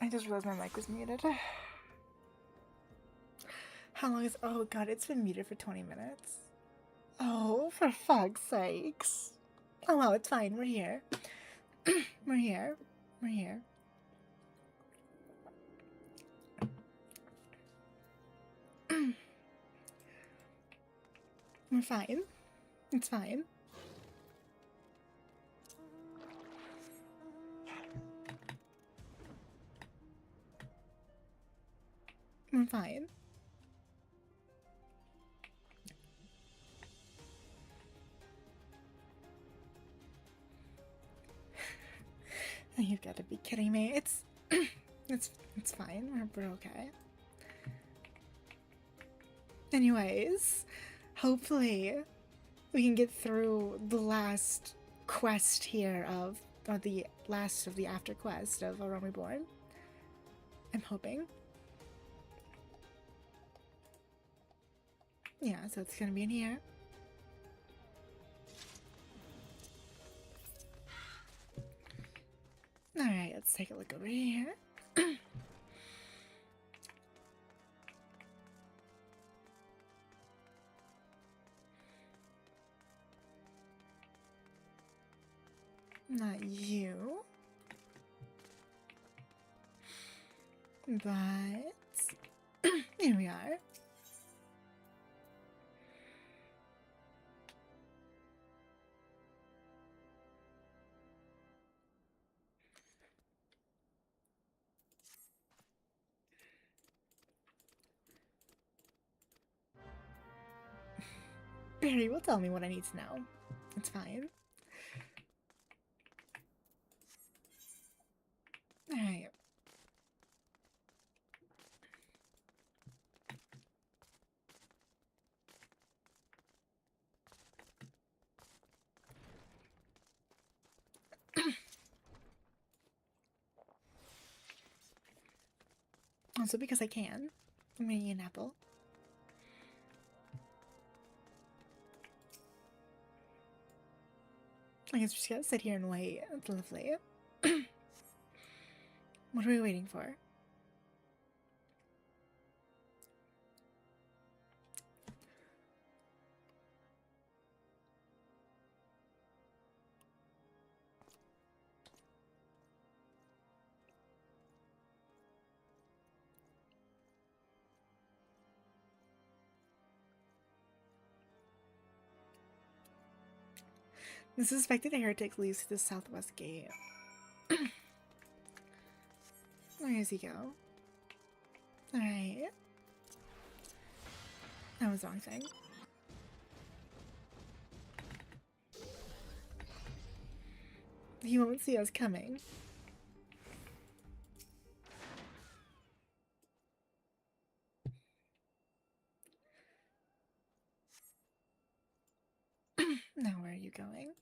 I just realized my mic was muted. How long is... Oh god, it's been muted for 20 minutes. Oh, for fuck's sakes. Oh well, it's fine. We're here. We're here. We're here. We're fine. It's fine. We're fine. You've got to be kidding me. It's it's fine. We're okay. Anyways, hopefully we can get through the last quest here of, or the last of the after quest of A Realm Reborn. I'm hoping. Yeah, so it's gonna be in here. Alright, let's take a look over here. Not you. But here we are. Barry will tell me what I need to know. It's fine. Alright. Also because I can. I'm gonna eat an apple. I guess we just gotta sit here and wait. That's lovely. What are we waiting for? The suspected heretic leads to the southwest gate. Where does he go? Alright. That was the wrong thing. He won't see us coming. Now where are you going?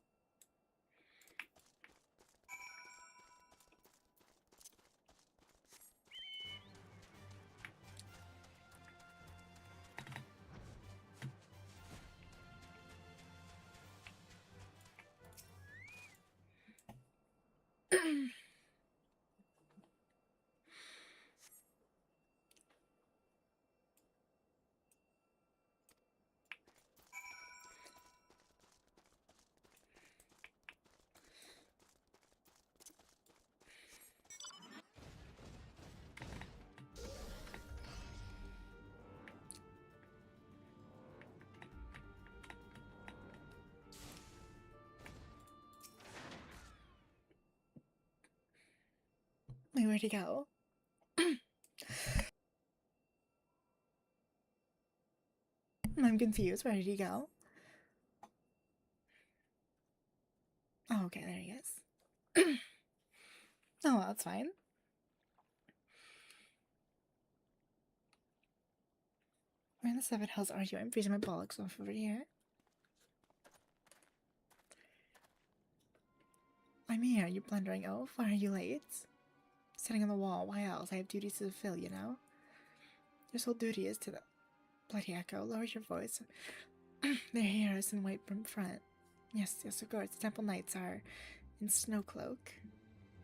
Wait, where'd he go? I'm confused. Where did he go? Oh, okay, there he is. Oh, well, that's fine. Where in the seven hells are you? I'm freezing my bollocks off over here. I'm here. You're blundering oaf. Why are you late? Sitting on the wall. Why else? I have duties to fulfill, you know? Your sole duty is to the bloody echo. Lower your voice. Their hair is in white from front. Yes, yes, of course. The temple knights are in snow cloak.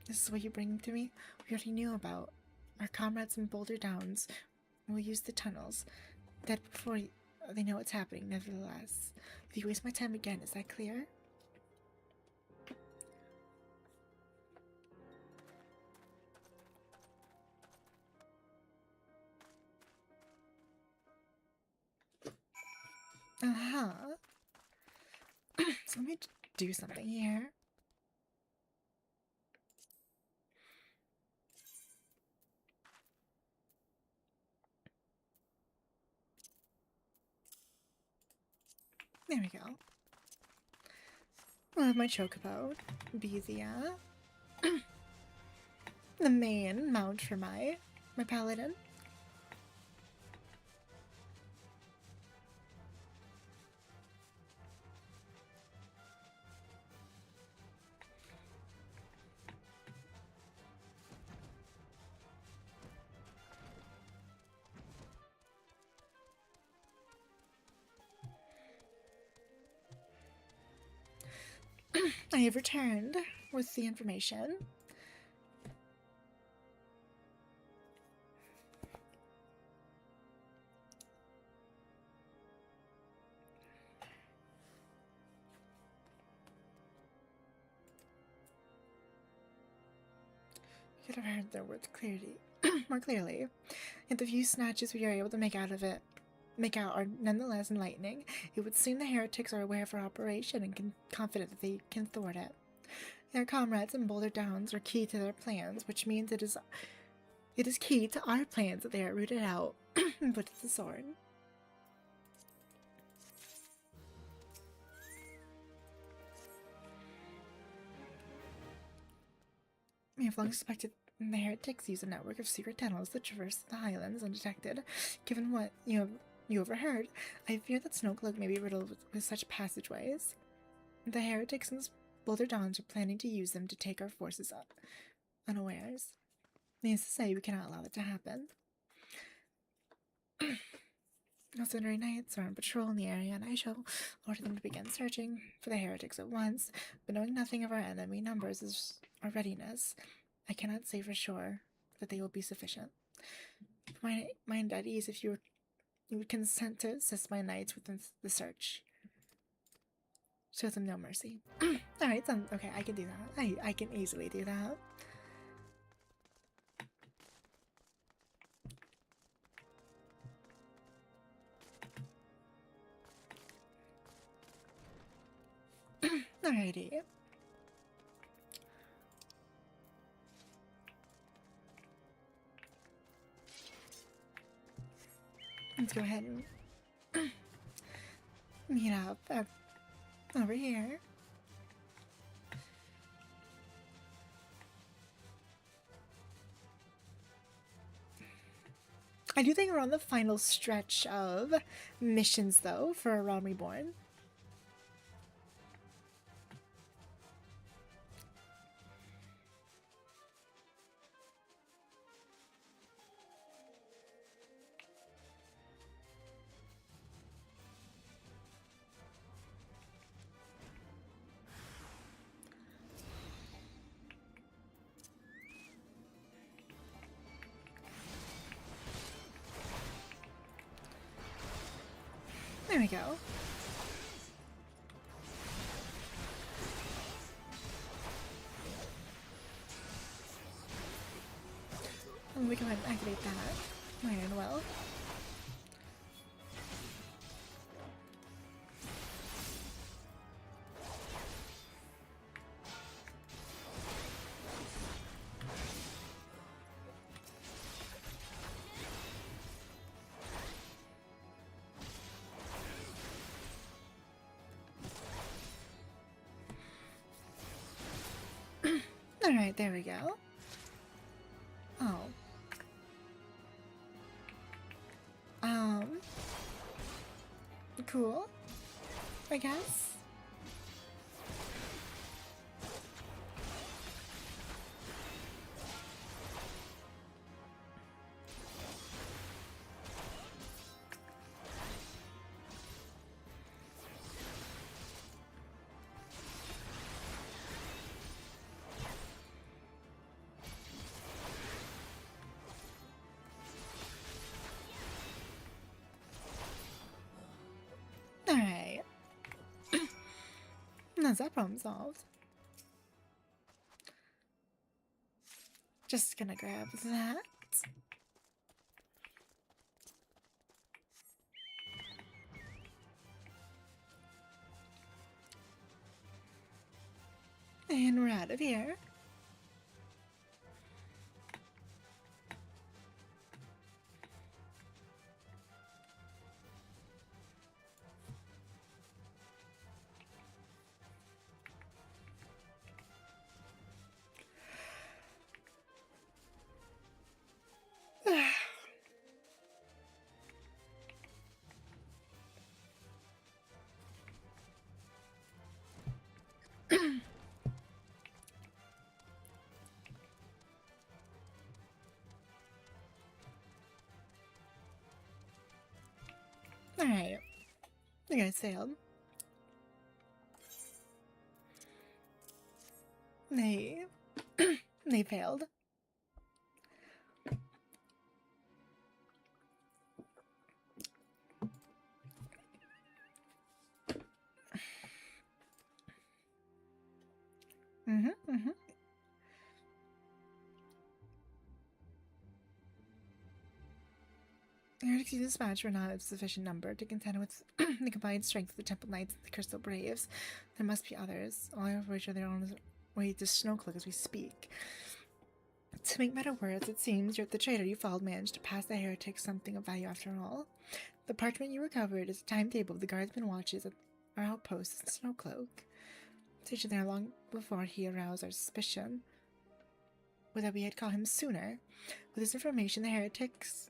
This is what you bring to me? We already knew about. Our comrades in Boulder Downs will use the tunnels. Dead before they know what's happening, nevertheless. If you waste my time again, is that clear? Uh-huh. So let me do something here. There we go. I'll have my chocobo be the main mount for my paladin. I have returned with the information. You could have heard their words clearly, more clearly. Yet the few snatches we are able to make out are nonetheless enlightening. It would seem the heretics are aware of our operation and confident that they can thwart it. Their comrades in Boulder Downs are key to their plans, which means it is key to our plans that they are rooted out and put to the sword. We have long suspected the heretics use a network of secret tunnels that traverse the highlands undetected. Given what you overheard, I fear that Snowcloak may be riddled with such passageways. The heretics in Boulder Downs are planning to use them to take our forces up unawares. Needless to say, we cannot allow that to happen. Auxiliary knights are on patrol in the area, and I shall order them to begin searching for the heretics at once. But knowing nothing of our enemy numbers is our readiness, I cannot say for sure that they will be sufficient. My mind at ease if you would consent to assist my knights with the search. Show them no mercy. Alright, okay, I can do that. I can easily do that. Alrighty. Let's go ahead and meet up over here. I do think we're on the final stretch of missions, though, for A Realm Reborn. There we go. And we go ahead and activate that. Iron well. Alright, there we go. Oh. Cool. I guess. How's that problem solved? Just gonna grab that. And we're out of here. Alright. The guys sailed. They they failed. Heretics dispatch were not of sufficient number to contend with the combined strength of the Temple Knights and the Crystal Braves. There must be others, all of which are on their way to Snowcloak as we speak. To make better words, it seems the traitor you followed managed to pass the heretics something of value after all. The parchment you recovered is a timetable of the guardsman watches at our outposts in Snowcloak. Stationed there long before he aroused our suspicion. Would that we had caught him sooner? With this information, the heretics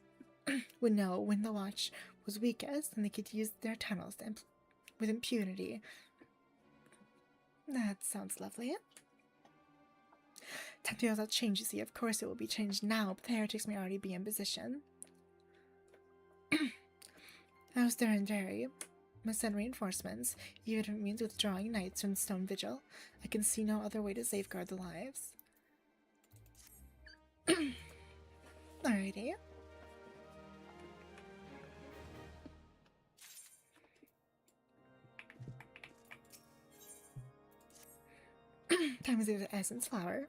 would know when the watch was weakest, and they could use their tunnels with impunity. That sounds lovely. Time to change, you see. Of course it will be changed now, but the heretics may already be in position. How's their Derry? Must send reinforcements, even if it means withdrawing knights from the Stone Vigil. I can see no other way to safeguard the lives. Alrighty. Time is the essence flower.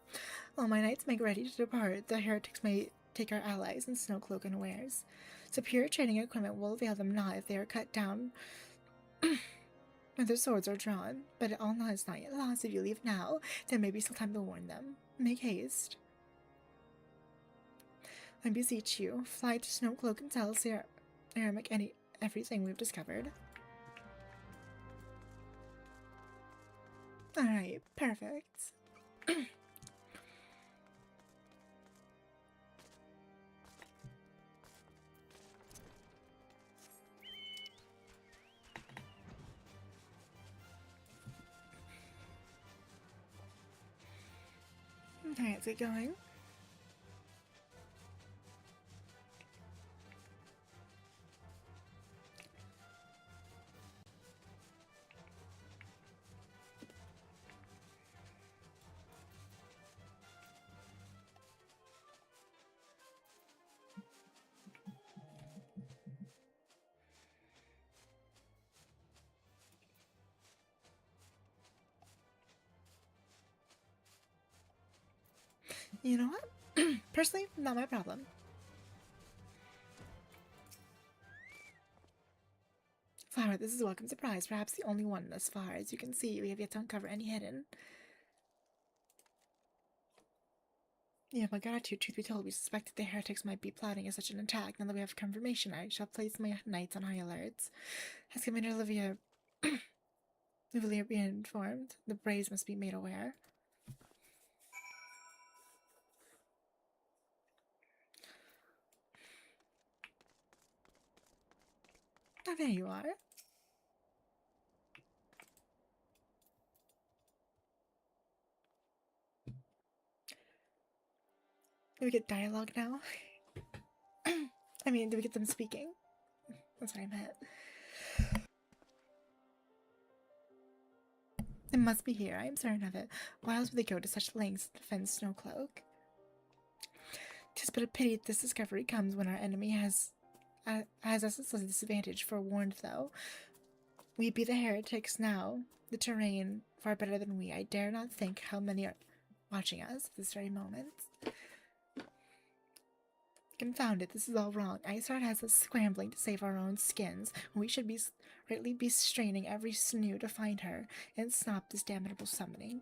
While my knights make ready to depart, the heretics may take our allies in Snowcloak unawares. Superior training equipment will avail them not if they are cut down and their swords are drawn, but all is not yet lost. If you leave now, there may be still time to warn them. Make haste. I beseech you, fly to Snowcloak and tell Sir Aramek everything we've discovered. Alright, perfect. Alright, let's get going. You know what? Personally, not my problem. Flower, this is a welcome surprise, perhaps the only one thus far. As you can see, we have yet to uncover any hidden. Yeah, my gratitude, truth be told, we suspected the heretics might be plotting such an attack. Now that we have confirmation, I shall place my knights on high alert. Has Commander Olivia been informed? The Braves must be made aware. Oh, there you are. Do we get dialogue now? I mean, do we get them speaking? That's what I meant. It must be here, I am certain of it. Why else would they go to such lengths to defend Snowcloak? 'Tis but a pity this discovery comes when our enemy has us at a disadvantage. Forewarned, though. We be the heretics now. The terrain far better than we. I dare not think how many are watching us at this very moment. Confound it, this is all wrong. Iceheart has us scrambling to save our own skins, when we should rightly be straining every sinew to find her and stop this damnable summoning.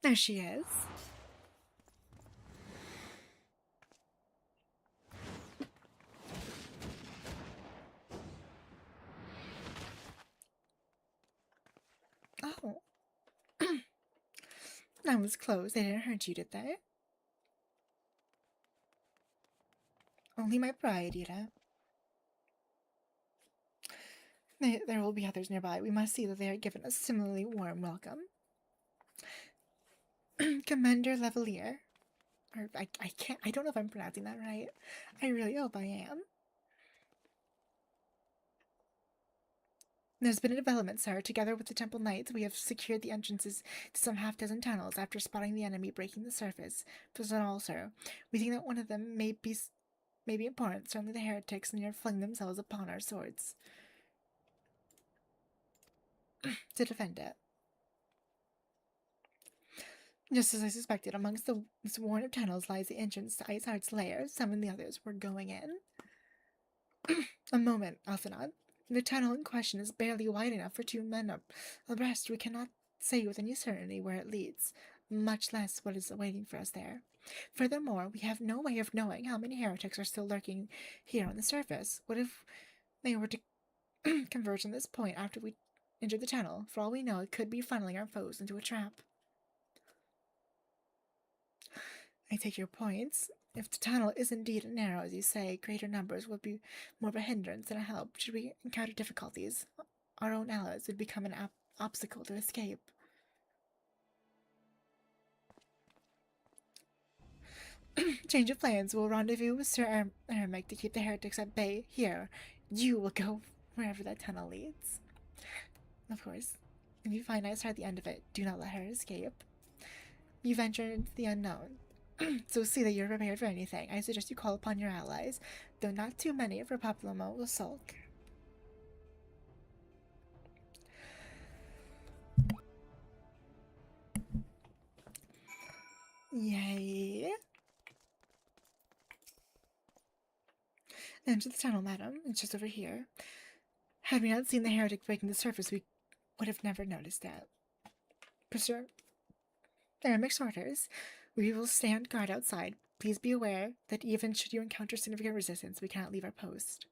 There she is. Oh. That was close. They didn't hurt you, did they? Only my pride, Ida. There will be others nearby. We must see that they are given a similarly warm welcome. Commander Levelier. Or I don't know if I'm pronouncing that right. I really hope I am. There's been a development, sir. Together with the Temple Knights, we have secured the entrances to some half-dozen tunnels after spotting the enemy breaking the surface. But not all, sir. We think that one of them may be important. Certainly the heretics near fling themselves upon our swords to defend it. Just as I suspected, amongst the swarm of tunnels lies the entrance to Iceheart's lair. Some of the others were going in. A moment, Alphanod. The tunnel in question is barely wide enough for 2 men abreast. We cannot say with any certainty where it leads, much less what is awaiting for us there. Furthermore, we have no way of knowing how many heretics are still lurking here on the surface. What if they were to converge on this point after we enter the tunnel? For all we know, it could be funneling our foes into a trap. I take your points. If the tunnel is indeed narrow, as you say, greater numbers would be more of a hindrance than a help. Should we encounter difficulties, our own allies would become an obstacle to escape. Change of plans. We'll rendezvous with Sir Ermic to keep the heretics at bay. Here, you will go wherever that tunnel leads. Of course, if you find Iceheart at the end of it, do not let her escape. You venture into the unknown. So see that you're prepared for anything. I suggest you call upon your allies, though not too many, for Papalomo will sulk. Yay. Enter the tunnel, madam. It's just over here. Had we not seen the heretic breaking the surface, we would have never noticed it. Sir Ermic's orders. We will stand guard outside. Please be aware that even should you encounter significant resistance, we cannot leave our post.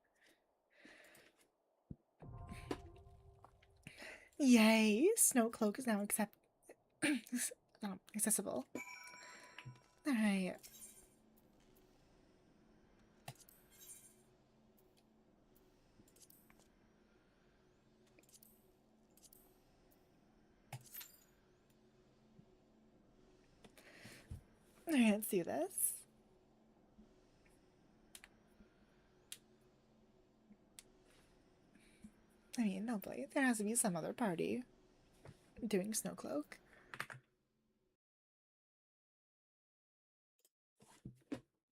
Yay! Snowcloak is now accessible. Alright. Alright, let's do this. I mean, nobody. There has to be some other party doing Snowcloak.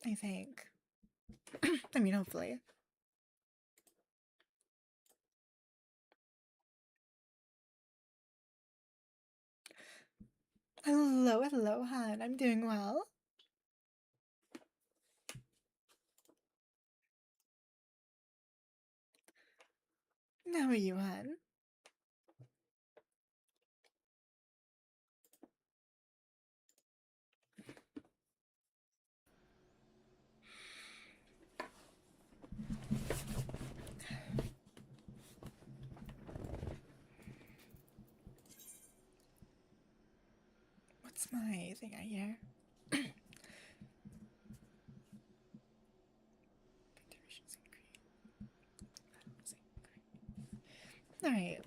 I think. I mean, hopefully. Hello, hello, hon. I'm doing well. How are you, hon? What's my thing I hear? Alright.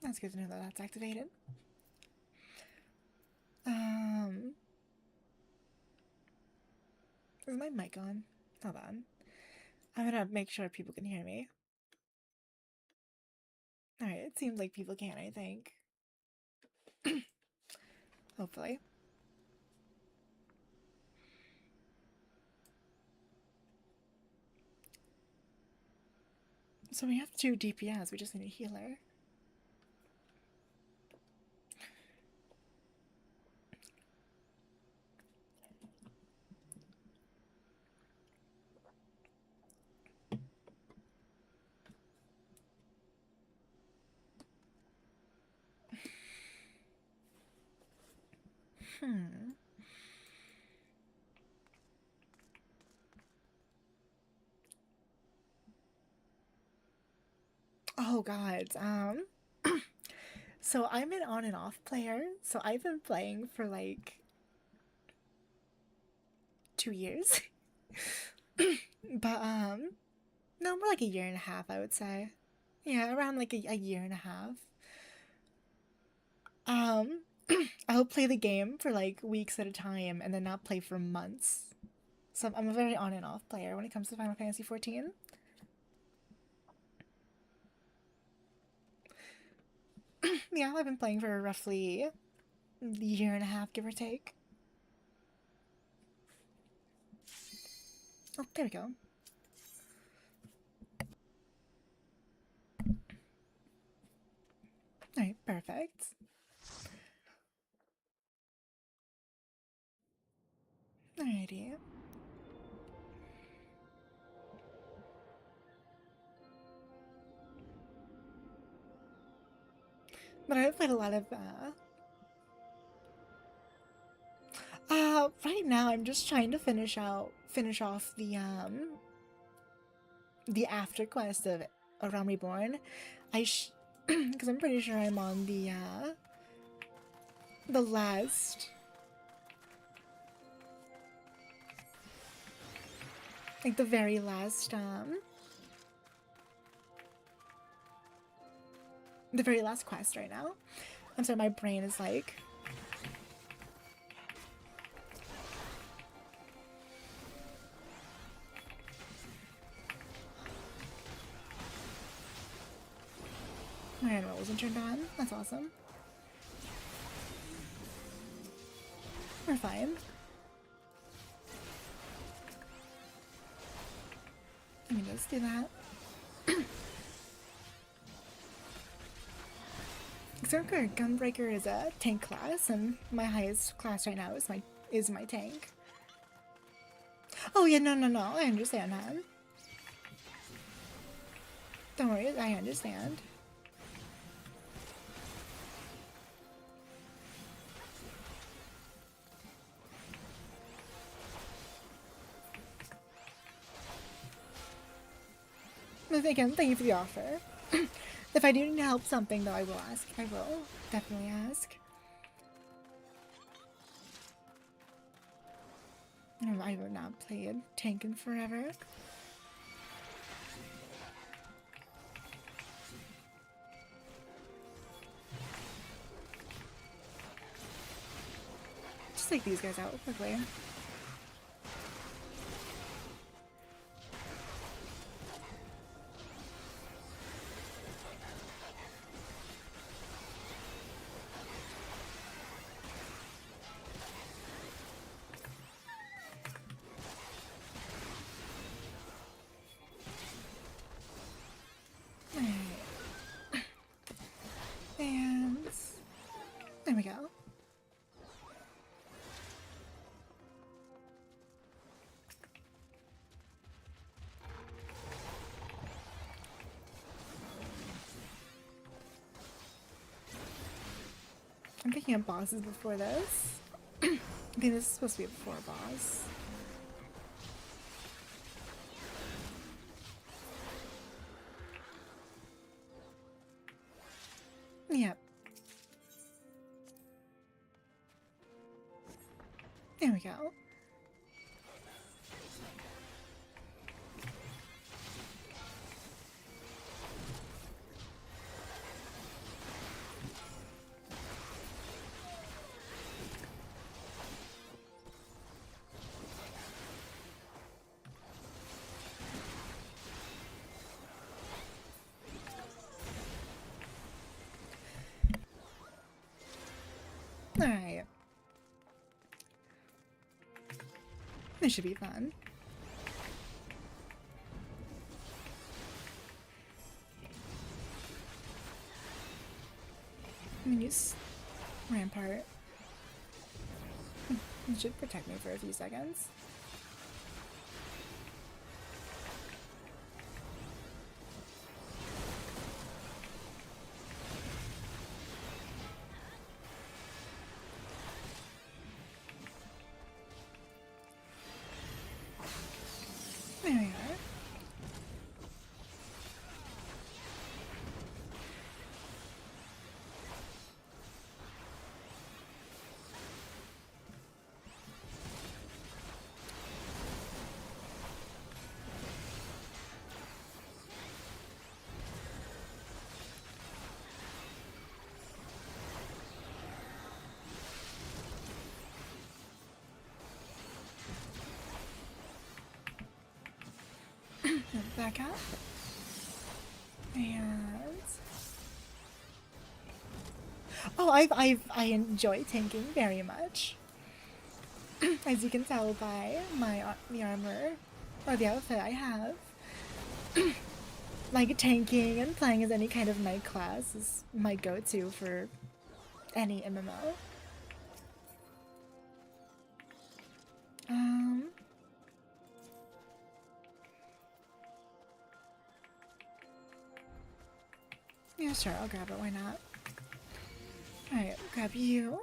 That's good to know that that's activated. Is my mic on? Hold on. I'm gonna make sure people can hear me. Alright, it seems like people can, I think. Hopefully. So we have 2 DPS, we just need a healer. Oh god, so I'm an on and off player, so I've been playing for like 2 years. But no, more like a year and a half, I would say. Yeah, around like a year and a half. I'll play the game for like weeks at a time and then not play for months. So I'm a very on and off player when it comes to Final Fantasy XIV. Yeah, I've been playing for roughly a year and a half, give or take. Oh, there we go. Alright, perfect. Alrighty. But I've played a lot of right now I'm just trying to finish off the after quest of A Realm Reborn. Because I'm pretty sure I'm on the last, like the very last quest right now. I'm sorry, my brain is like my hand roll wasn't turned on. That's awesome. We're fine. Let me just do that. Xerker Gunbreaker is a tank class, and my highest class right now is my tank. Oh yeah, no, I understand that. Don't worry, I understand. Again, thank you for the offer. If I do need help something, though, I will ask. I will definitely ask. I have not played tank in forever. Just take these guys out quickly. And there we go. I'm picking up bosses before this. I think this is supposed to be a before boss. Yep. There we go. Alright. This should be fun. use Rampart. It should protect me for a few seconds. There we are. Back up. And oh, I enjoy tanking very much. As you can tell by the armor or the outfit I have. Like tanking and playing as any kind of knight class is my go-to for any MMO. Yeah, sure, I'll grab it, why not? Alright, grab you.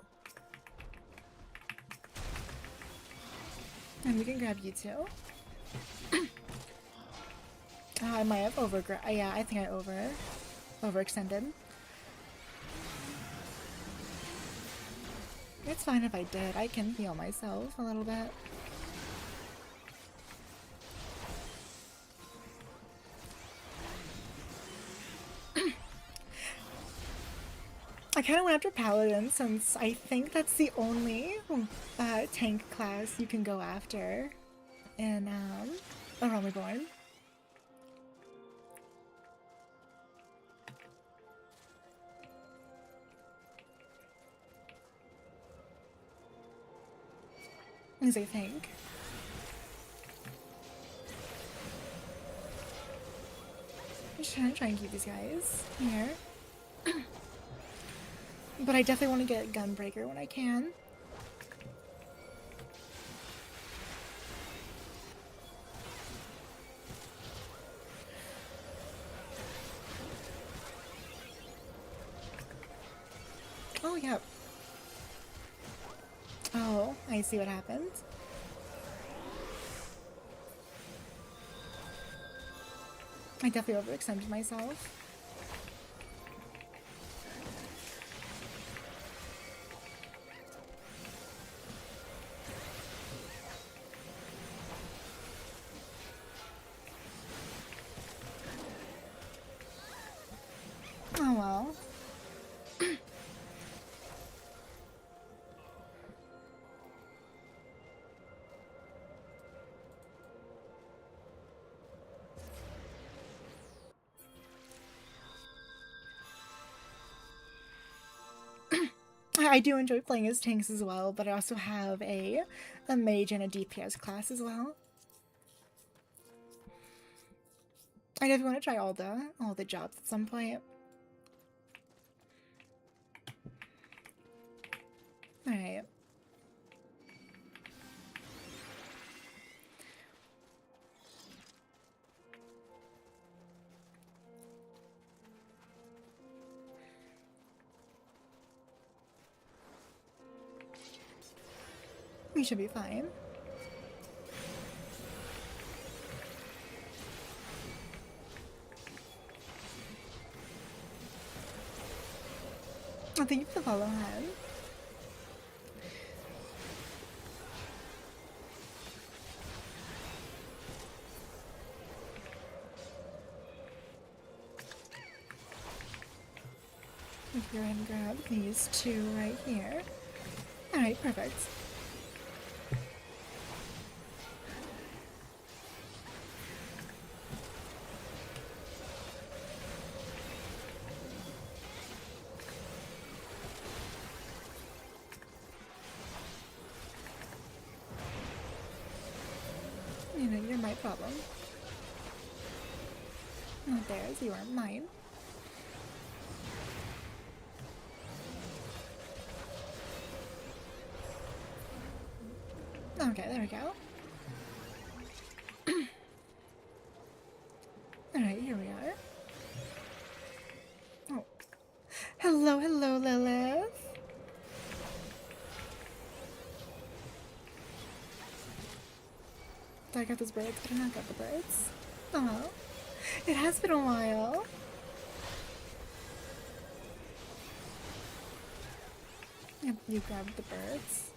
And we can grab you too. Oh, I might have yeah, I think I overextended. It's fine if I did, I can heal myself a little bit. I kind of went after Paladin since I think that's the only tank class you can go after in A Realm Reborn. As I think. I'm just trying and keep these guys here. But I definitely want to get Gunbreaker when I can. Oh, yeah. Oh, I see what happened. I definitely overextended myself. Oh well. I do enjoy playing as tanks as well, but I also have a mage and a DPS class as well. I definitely want to try all the jobs at some point. Alright. We should be fine. Oh, thank you for the follow, Han. Go ahead and grab these two right here. Alright, perfect. You know, you're my problem. Not theirs, you are mine. Okay, there we go. Alright, here we are. Oh. Hello, hello, Lilith. Did I get those birds? I did not get the birds. Oh, it has been a while. Yep, you grabbed the birds.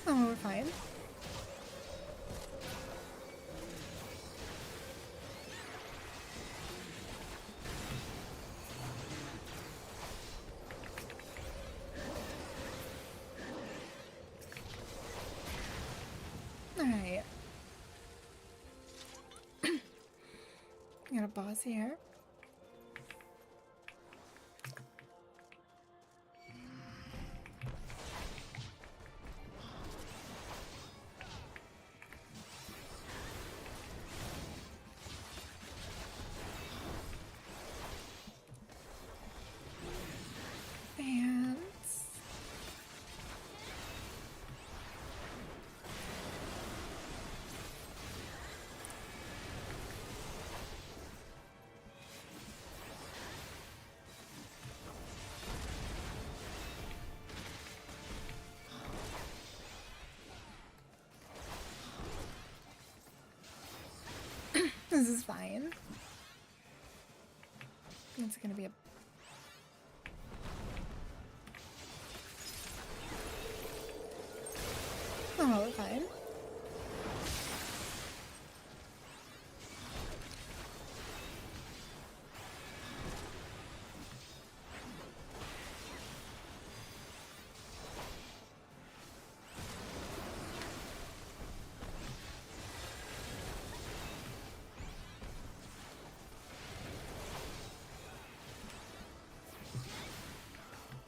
Oh, we're fine. Alright. Got a boss here. And this is fine. It's gonna be a oh, well, we're fine.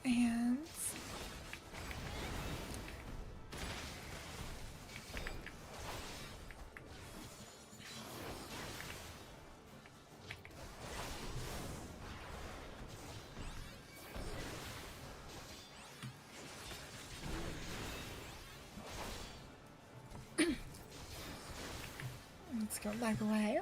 And let's go back away.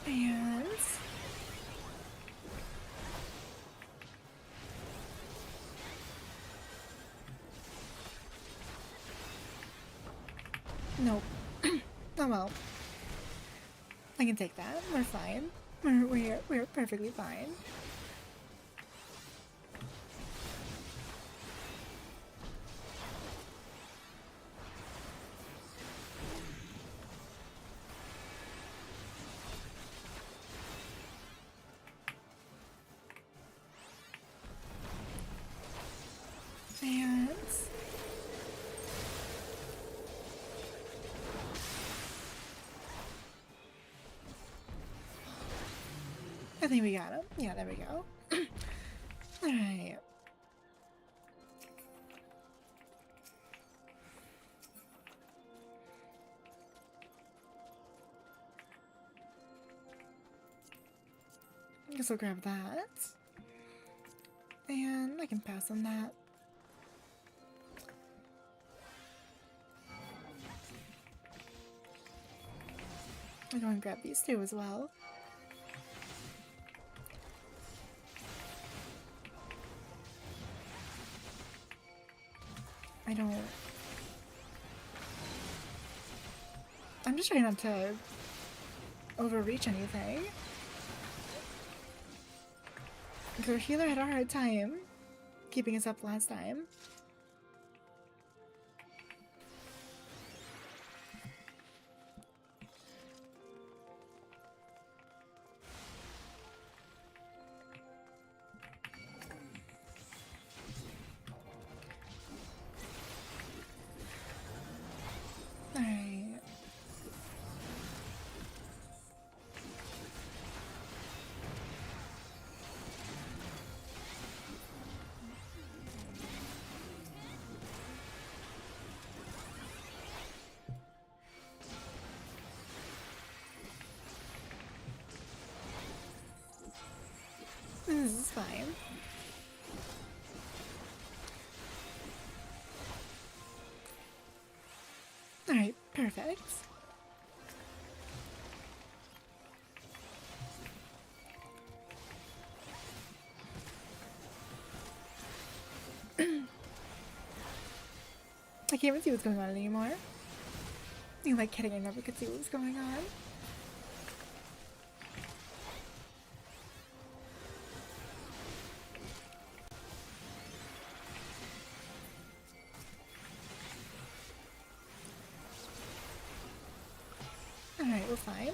And nope. Oh well. I can take that. We're fine. We're perfectly fine. And I think we got him. Yeah, there we go. Alright. I guess I'll grab that. And I can pass on that. I'll go and grab these two as well. I'm just trying not to overreach anything. Our healer had a hard time keeping us up last time. fine. Alright, perfect. I can't even see what's going on anymore. You're like kidding, I never could see what was going on. Alright, we're fine.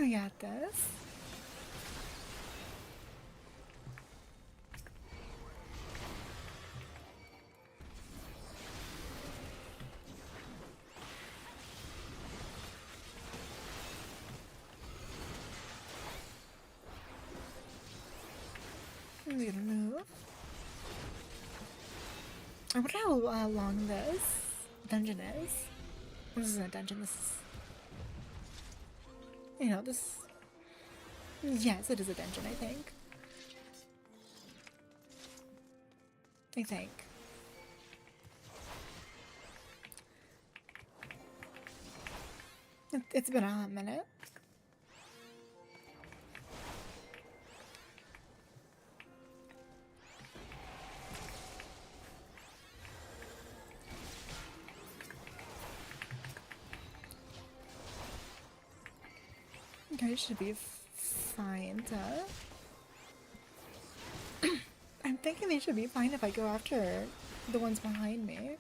I got this. I'm gonna move. I wonder how long this dungeon is. This isn't a dungeon, this is... You know, this... Yes, it is a dungeon, I think. It's been a hot minute. Okay, should be fine to... I'm thinking they should be fine if I go after the ones behind me.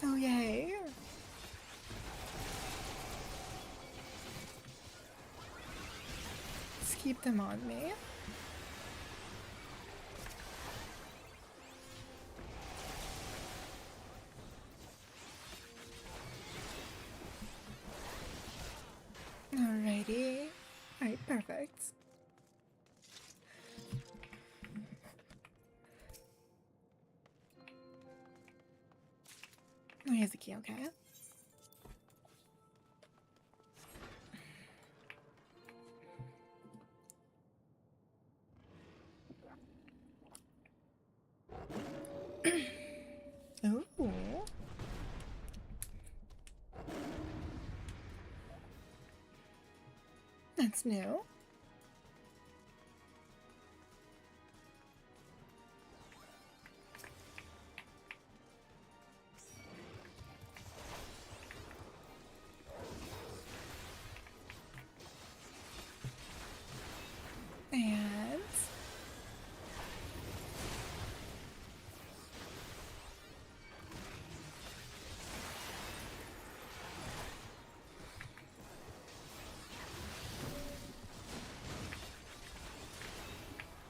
Oh, yay. Let's keep them on me. Alrighty. Alright, perfect. Oh, here's the key, okay. Ooh. That's new. And...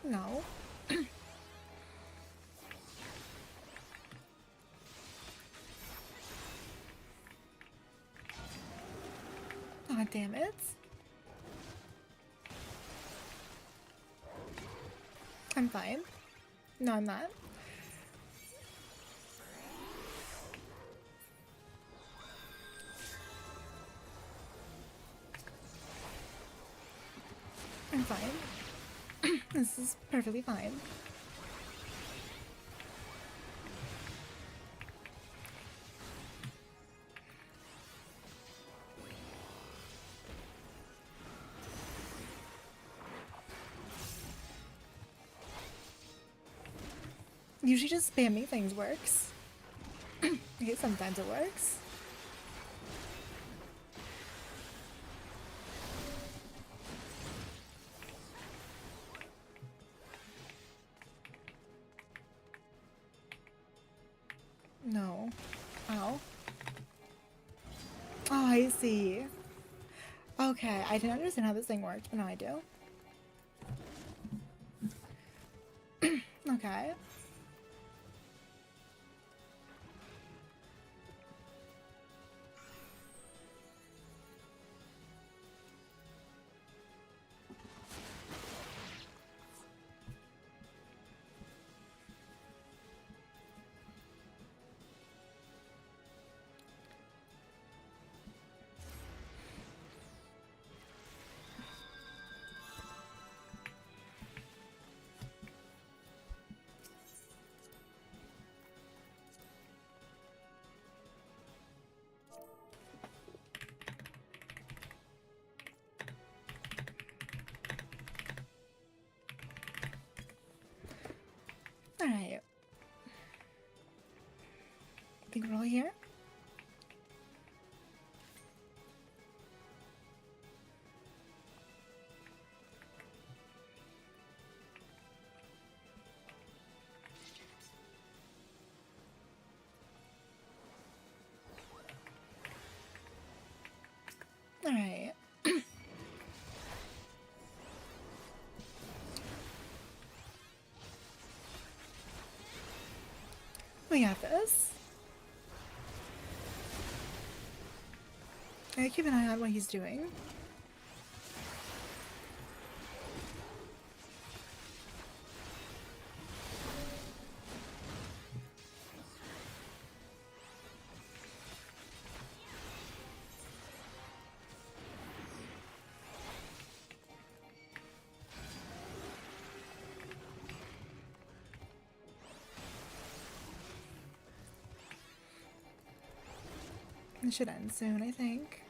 No. Aw, damn it. I'm fine. No, I'm not. I'm fine. This is perfectly fine. Usually just spamming things works. Okay, sometimes it works. No. Ow. Oh, I see. Okay, I didn't understand how this thing worked, but now I do. Okay. Alright. Big roll here. Alright. We got this. I keep an eye on what he's doing. It should end soon, I think.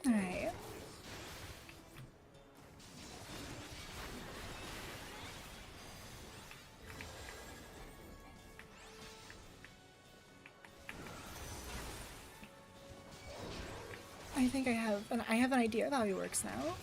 Alright. I think I have an idea of how he works now.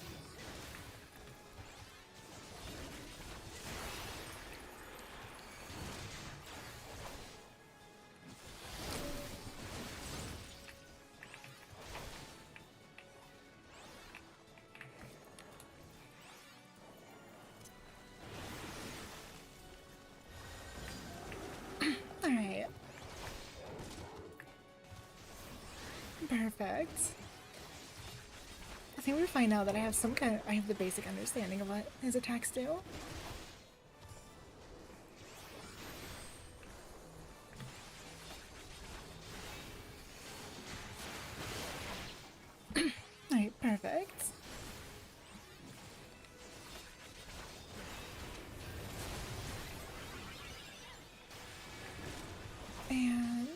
Alright. Perfect. I think we find now that I have I have the basic understanding of what his attacks do. Alright, perfect. And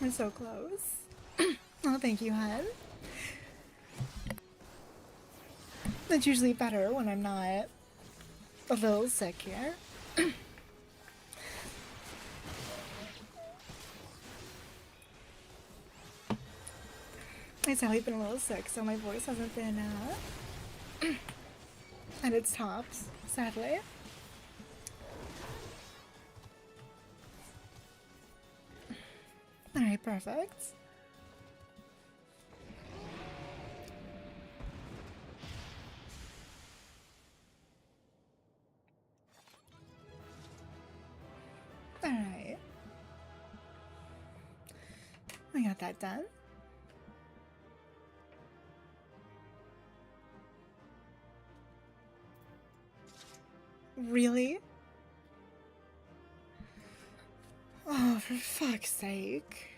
we're so close. Oh, thank you, hun. That's usually better when I'm not a little sick here. I've been a little sick, so my voice hasn't been at its tops, sadly. Alright, perfect. Alright. We got that done. Really? Oh, for fuck's sake.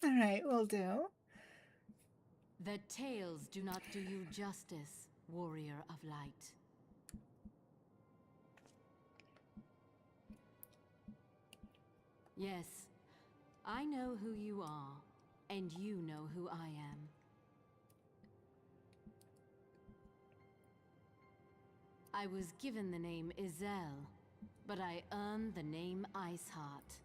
Alright, will do. The tales do not do you justice, warrior of light. Yes, I know who you are, and you know who I am. I was given the name Izel, but I earned the name Iceheart.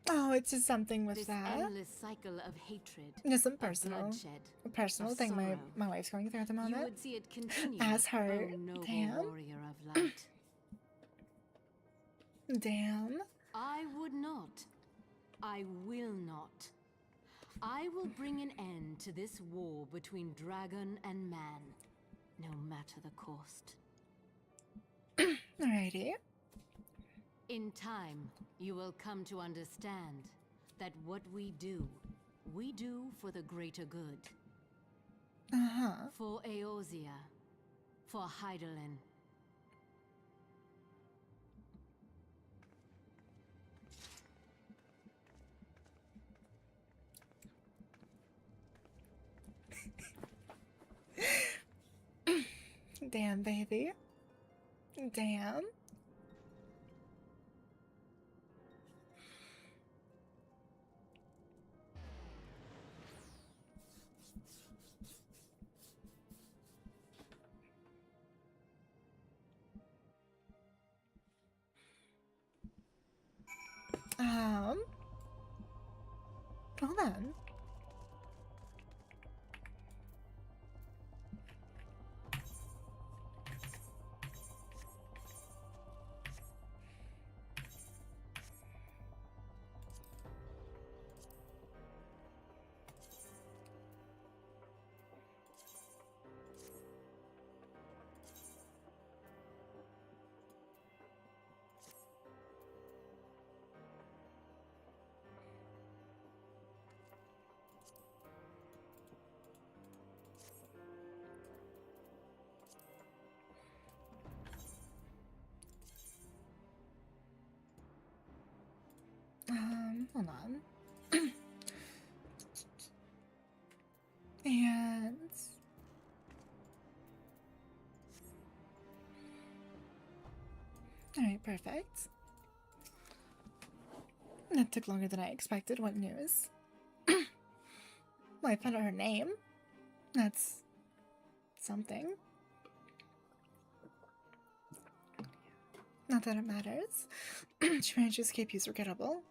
Oh, it's just something with This that. endless cycle of hatred, Just some of personal, bloodshed, a personal of thing sorrow. my wife's going through at the moment. You would see it continue, As her. O noble Damn. warrior of light. Damn. I would not. I will not. I will bring an end to this war between dragon and man, no matter the cost. Alrighty. In time, you will come to understand that what we do for the greater good. Uh-huh. For Eorzea, for Hydaelyn. Damn, baby. Damn. Hold on. Hold on. And alright, perfect. That took longer than I expected. What news? Well, I found out her name. That's something. Not that it matters. She managed to escape you is regrettable.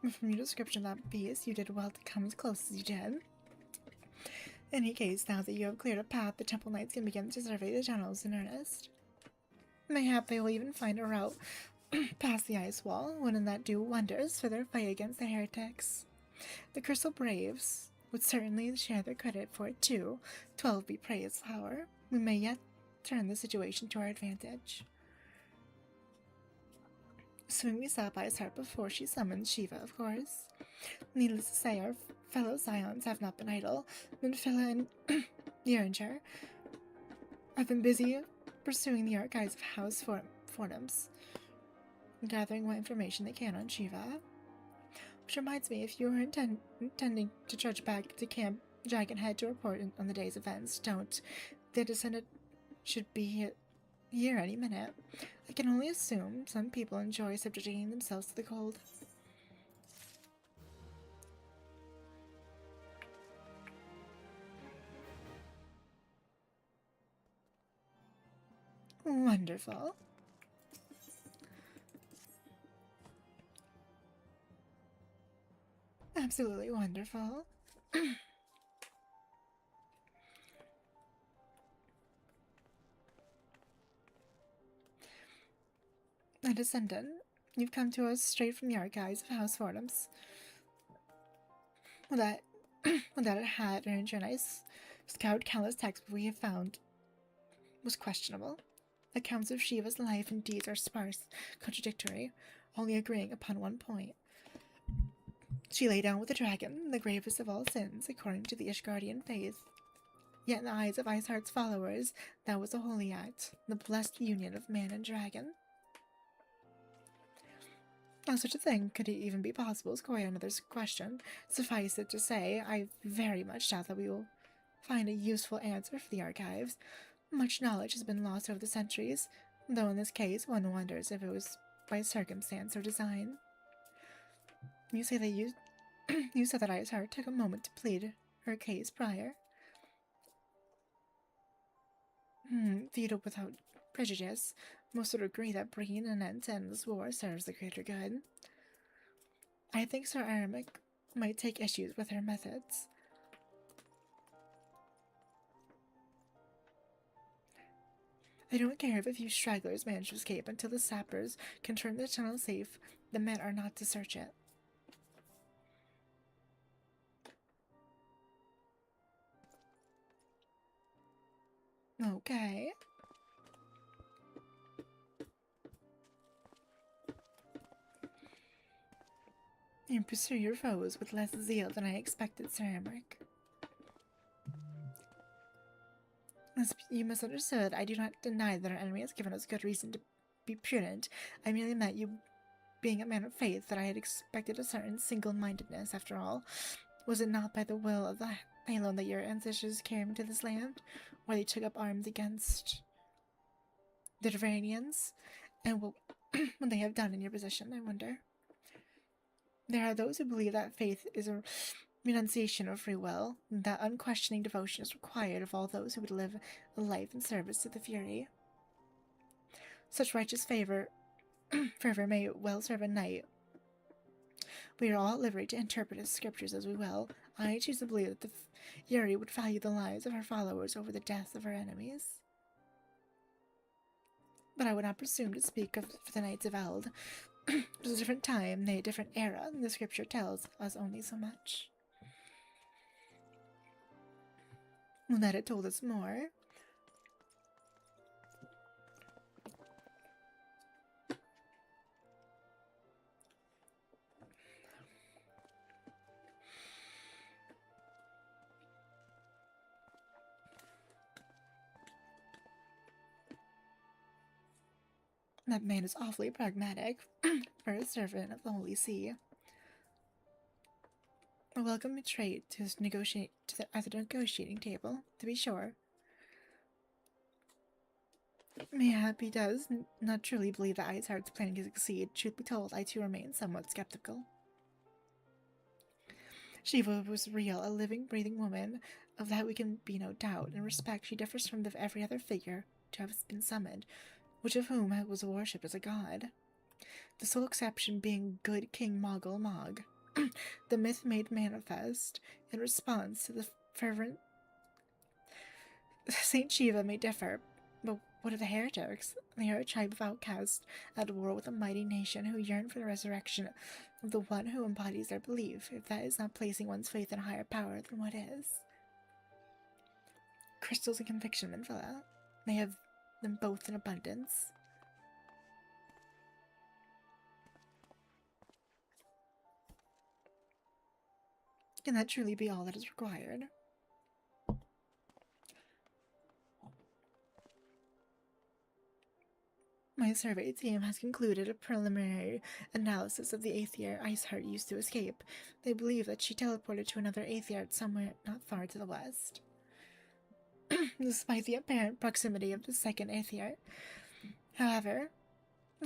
But from your description of that beast, you did well to come as close as you did. In any case, now that you have cleared a path, the Temple Knights can begin to survey the tunnels in earnest. Mayhap they will even find a route past the ice wall, wouldn't that do wonders for their fight against the heretics? The Crystal Braves would certainly share the credit for it too. 12 be praised, however. We may yet turn the situation to our advantage. Swing sat by his heart before she summoned Shiva, of course. Needless to say, our fellow Scions have not been idle. Minfilla and Yeringer have been busy pursuing the archives of House Fornums, gathering what information they can on Shiva. Which reminds me, if you are intending to trudge back to Camp Dragonhead to report on the day's events, don't. The descendant should be here any minute. I can only assume some people enjoy subjecting themselves to the cold. Wonderful. Absolutely wonderful. A descendant, you've come to us straight from the archives of House Fornums. That it had earned your nice scout countless texts we have found was questionable. Accounts of Shiva's life and deeds are sparse, contradictory, only agreeing upon one point. She lay down with the dragon, the gravest of all sins, according to the Ishgardian faith. Yet in the eyes of Iceheart's followers, that was a holy act, the blessed union of man and dragon. How such a thing could even be possible is quite another question. Suffice it to say, I very much doubt that we will find a useful answer for the archives. Much knowledge has been lost over the centuries, though in this case one wonders if it was by circumstance or design. You say that you said that Iceheart took a moment to plead her case prior. Viewed without prejudice, most would agree that bringing an end to endless war serves the greater good. I think Sir Aramek might take issues with her methods. I don't care if a few stragglers manage to escape until the sappers can turn the tunnel safe. The men are not to search it. Okay. You pursue your foes with less zeal than I expected, Sir Emmerich. As you misunderstood, I do not deny that our enemy has given us good reason to be prudent. I merely meant you being a man of faith, that I had expected a certain single-mindedness, after all. Was it not by the will of the Halon that your ancestors came to this land, where they took up arms against the Devranians? And what would they have done in your position, I wonder? There are those who believe that faith is a renunciation of free will, and that unquestioning devotion is required of all those who would live a life in service to the Fury. Such righteous fervor may well serve a knight. We are all at liberty to interpret his scriptures as we will. I choose to believe that the Fury would value the lives of her followers over the death of her enemies. But I would not presume to speak of the Knights of Eld. It was a different time, nay, a different era, and the scripture tells us only so much. Well, that it told us more. That man is awfully pragmatic for a servant of the Holy See. A welcome trait to at the negotiating table, to be sure. Mayhap he does not truly believe that Iceheart's planning to succeed. Truth be told, I too remain somewhat skeptical. Shiva was real, a living, breathing woman. Of that we can be no doubt. In respect, she differs from every other figure to have been summoned, which of whom was worshipped as a god. The sole exception being good King Moggle Mog. The myth made manifest in response to the fervent Saint Shiva may differ, but what of the heretics? They are a tribe of outcasts at war with a mighty nation who yearn for the resurrection of the one who embodies their belief. If that is not placing one's faith in a higher power, then what is? Crystals and conviction, Menfilla. They have them both in abundance. Can that truly be all that is required? My survey team has concluded a preliminary analysis of the Aether Iceheart used to escape. They believe that she teleported to another Aether somewhere not far to the west. Despite the apparent proximity of the second Aether, however,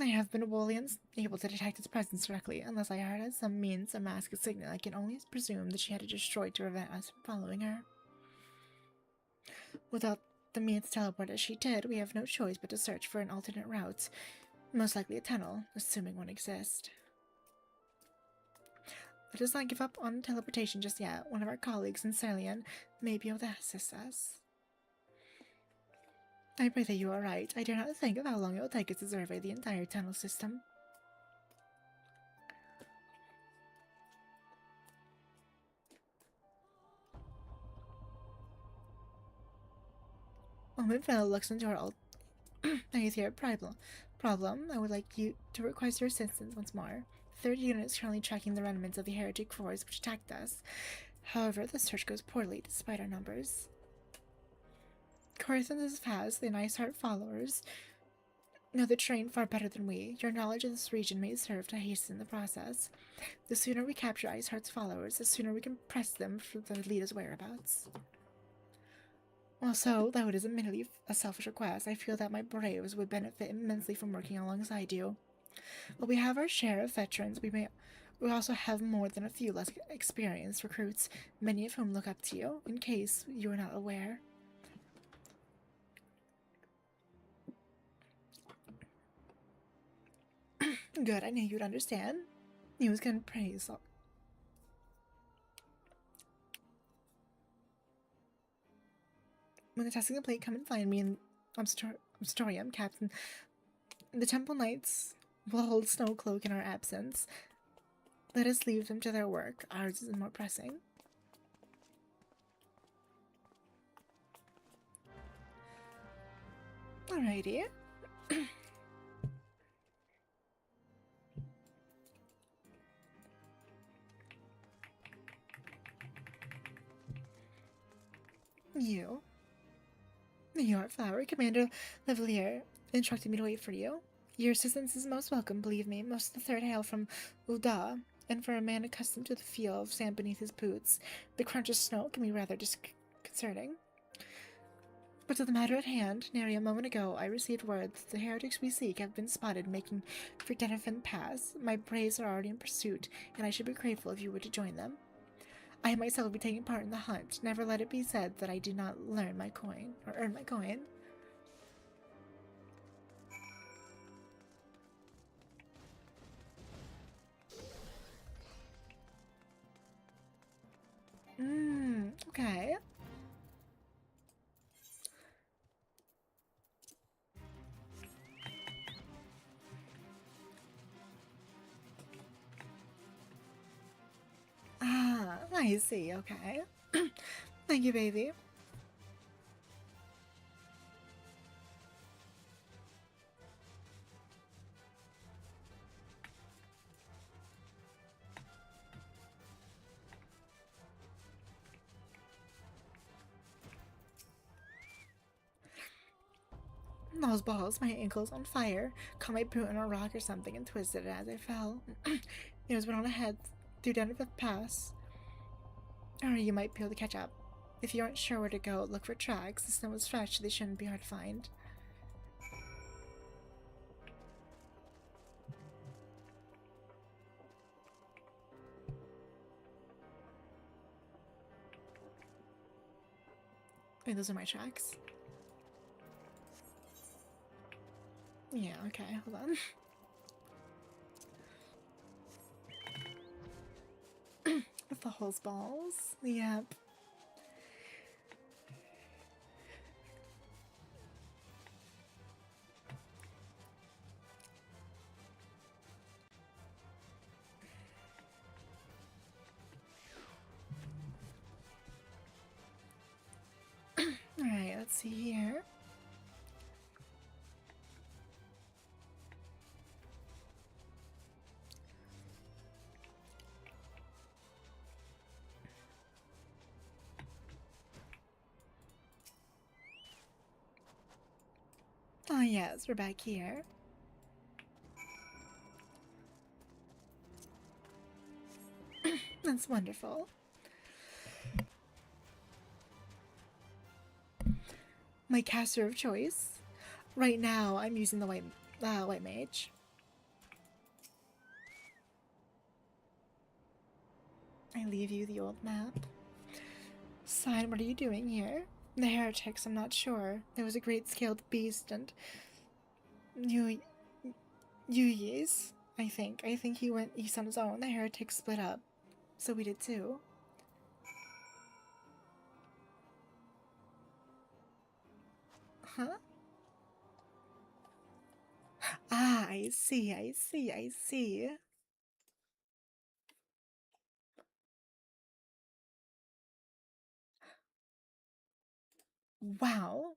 I have been wholly unable to detect its presence directly. Unless I heard some means to mask a signal, I can only presume that she had it destroyed to prevent us from following her. Without the means to teleport as she did, we have no choice but to search for an alternate route. Most likely a tunnel, assuming one exists. Let us not give up on teleportation just yet. One of our colleagues in Ceylon may be able to assist us. I pray that you are right. I dare not think of how long it will take us to survey the entire tunnel system. Omenfell looks into her Aether problem. I would like you to request your assistance once more. The 3rd unit is currently tracking the remnants of the heretic force which attacked us. However, the search goes poorly despite our numbers. Corthon is fast, the Iceheart followers know the terrain far better than we. Your knowledge of this region may serve to hasten the process. The sooner we capture Iceheart's followers, the sooner we can press them for the leader's whereabouts. Also, though it is admittedly a selfish request, I feel that my braves would benefit immensely from working alongside you. While we have our share of veterans, we also have more than a few less experienced recruits, many of whom look up to you, in case you are not aware. Good, I knew you'd understand. He was getting praise. When the testing complete, come and find me in Obstorium, Captain. The Temple Knights will hold Snow Cloak in our absence. Let us leave them to their work. Ours is more pressing. Alrighty. You are Flower. Commander Levelier instructed me to wait for you. Your assistance is most welcome, believe me. Most of the third hail from Uda, and for a man accustomed to the feel of sand beneath his boots, the crunch of snow can be rather disconcerting. But to the matter at hand, nary a moment ago I received word that the heretics we seek have been spotted making for Denefin Pass. My braves are already in pursuit, and I should be grateful if you were to join them. I myself will be taking part in the hunt. Never let it be said that I do not earn my coin. Okay. Ah, I see, okay. Thank you, baby. Those balls, my ankle's on fire. Caught my boot on a rock or something and twisted it as I fell. It was went on ahead through Denver Pass. Or you might be able to catch up. If you aren't sure where to go, look for tracks. The snow is fresh, so they shouldn't be hard to find. Wait, those are my tracks? Yeah, okay, hold on. With the hose balls. Yep. Alright, let's see here. Oh yes, we're back here. That's wonderful. My caster of choice. Right now, I'm using the white mage. I leave you the old map. Sign, what are you doing here? The heretics, I'm not sure. There was a great scaled beast and Yuyi's, I think. I think he went east on his own. The heretics split up. So we did too. Huh? Ah, I see, I see, I see. Wow.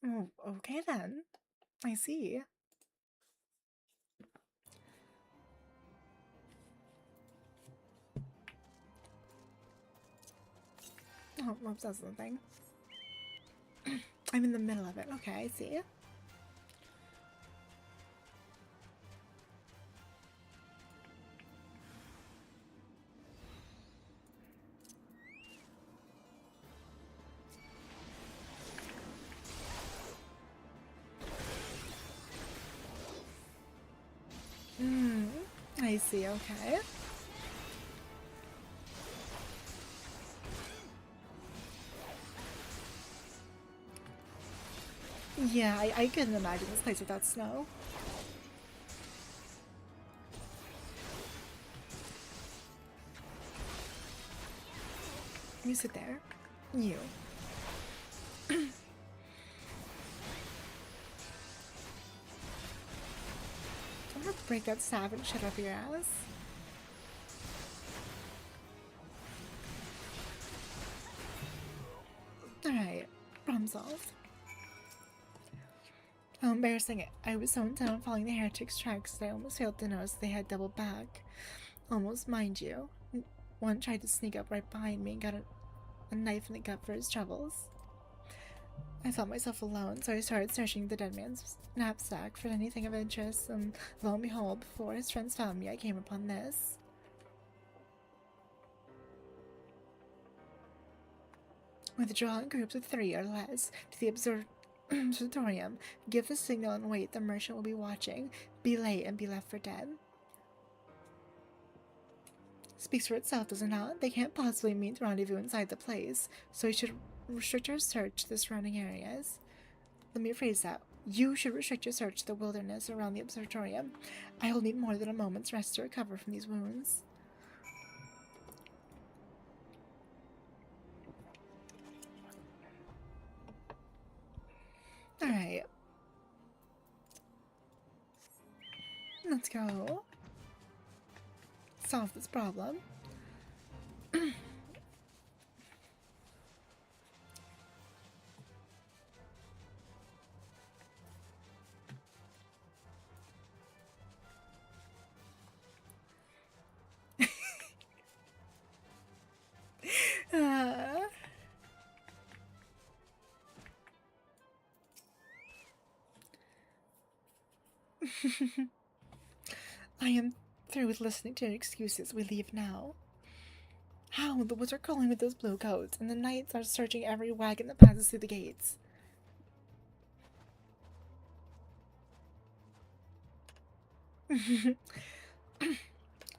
Oh, okay then. I see. Oh, whoops, that's the thing. I'm in the middle of it. Okay, I see. I see, okay. Yeah, I couldn't imagine this place without snow. You sit there. You. I'm gonna break that staff and shut up your ass. Alright, problem solved. How embarrassing. I was so intent on following the heretics' tracks that I almost failed to notice they had doubled back. Almost, mind you. One tried to sneak up right behind me and got a knife in the gut for his troubles. I felt myself alone, so I started searching the dead man's knapsack for anything of interest, and lo and behold, before his friends found me, I came upon this. Withdraw in groups of 3 or less to the observatorium. Give the signal and wait. The merchant will be watching. Be late and be left for dead. Speaks for itself, does it not? They can't possibly mean to rendezvous inside the place, so we should restrict our search to the surrounding areas. Let me rephrase that. You should restrict your search to the wilderness around the observatorium. I will need more than a moment's rest to recover from these wounds. Alright. Let's go. Solve this problem. I am through with listening to your excuses. We leave now. How? The woods are crawling with those blue coats, and the knights are searching every wagon that passes through the gates.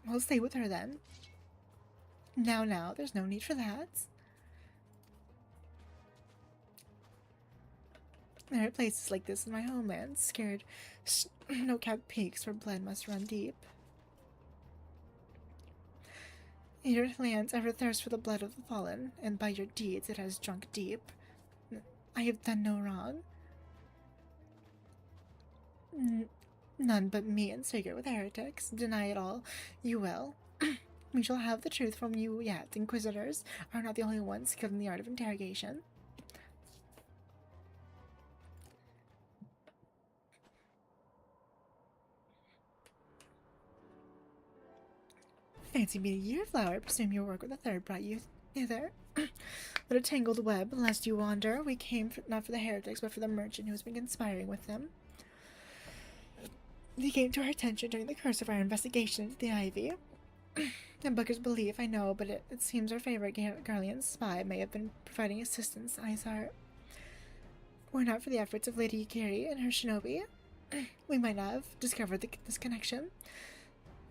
I'll stay with her then. Now, there's no need for that. There are places like this in my homeland, scared snow-capped peaks where blood must run deep. Your lands ever thirst for the blood of the fallen, and by your deeds it has drunk deep. I have done no wrong. None but me and Sigurd with heretics. Deny it all. You will. We shall have the truth from you yet. Inquisitors are not the only ones skilled in the art of interrogation. Fancy meeting you, flower. Presume your work with the third brought you hither. What a tangled web, lest you wander. We came not for the heretics, but for the merchant who has been conspiring with them. He came to our attention during the course of our investigation into the ivy. In Booker's belief, I know, but it seems our favorite Garlean spy may have been providing assistance to Isart. Were not for the efforts of Lady Yukiri and her shinobi, we might have discovered this connection.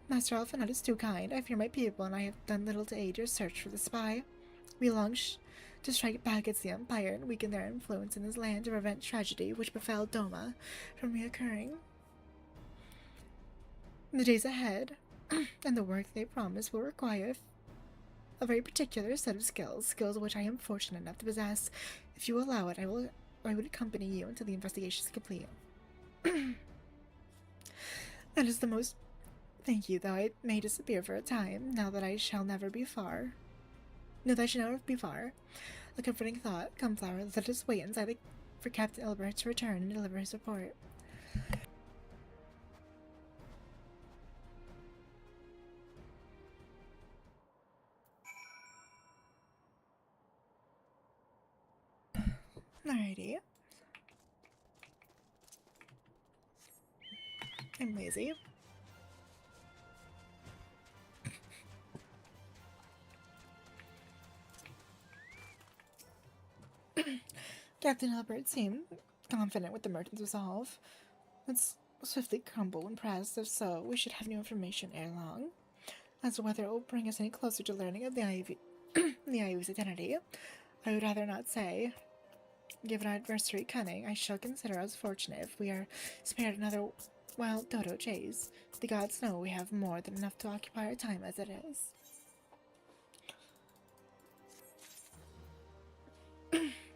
Master Alphanut is too kind. I fear my people, and I have done little to aid your search for the spy. We long to strike back against the Empire and weaken their influence in this land to prevent tragedy which befell Doma from reoccurring. In the days ahead, and the work they promise will require a very particular set of skills which I am fortunate enough to possess. If you allow it, I would accompany you until the investigation is complete. That is the most... Thank you, though I may disappear for a time, now that I shall never be far. No, that I shall never be far. A comforting thought. Come, Flower, let us wait inside for Captain Ilbert to return and deliver his report. Alrighty. I'm lazy. Captain Albert seemed confident with the merchant's resolve. Let's swiftly crumble when pressed. If so, we should have new information ere long. As to whether it will bring us any closer to learning of the Ivy's identity, I would rather not say. Given our adversary cunning, I shall consider us fortunate if we are spared another wild dodo chase. The gods know we have more than enough to occupy our time as it is.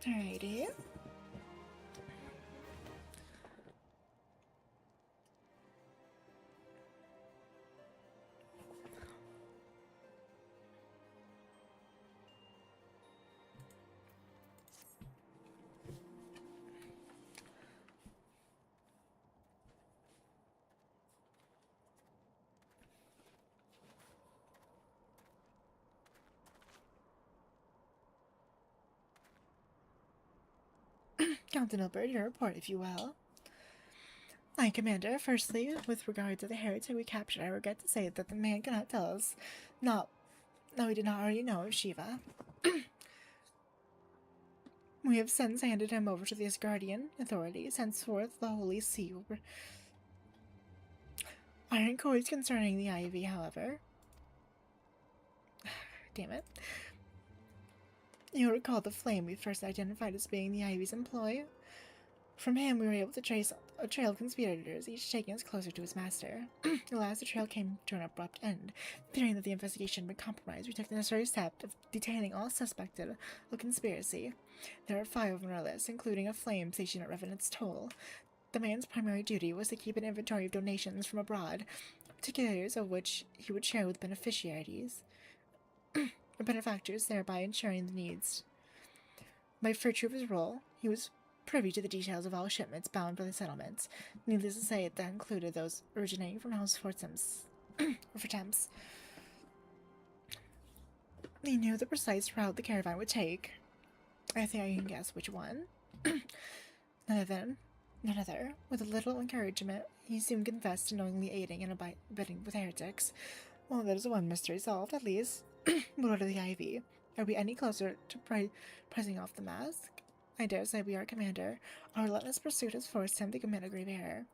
Alrighty. Captain Ilbert, your report, if you will. Aye, Commander. Firstly, with regard to the heretic we captured, I regret to say that the man cannot tell us that we did not already know of Shiva. We have since handed him over to the Asgardian authorities. Henceforth, the Holy See will iron cords concerning the Ivy, however. Damn it. You'll recall the flame we first identified as being the Ivy's employee? From him, we were able to trace a trail of conspirators, each taking us closer to his master. Alas, the trail came to an abrupt end. Fearing that the investigation had been compromised, we took the necessary step of detaining all suspected of conspiracy. There are 5 on our list, including a flame stationed at Revenant's Toll. The man's primary duty was to keep an inventory of donations from abroad, particulars of which he would share with benefactors, thereby ensuring the needs. By virtue of his role, he was privy to the details of all shipments bound for the settlements. Needless to say, that included those originating from House Fortemps. He knew the precise route the caravan would take. I think I can guess which one. None other. With a little encouragement, he soon confessed to knowingly aiding and abetting with heretics. Well, that is one mystery solved, at least. But what of the Ivy? Are we any closer to pressing off the mask? I dare say we are, Commander. Our relentless pursuit has forced him to commit a grave error.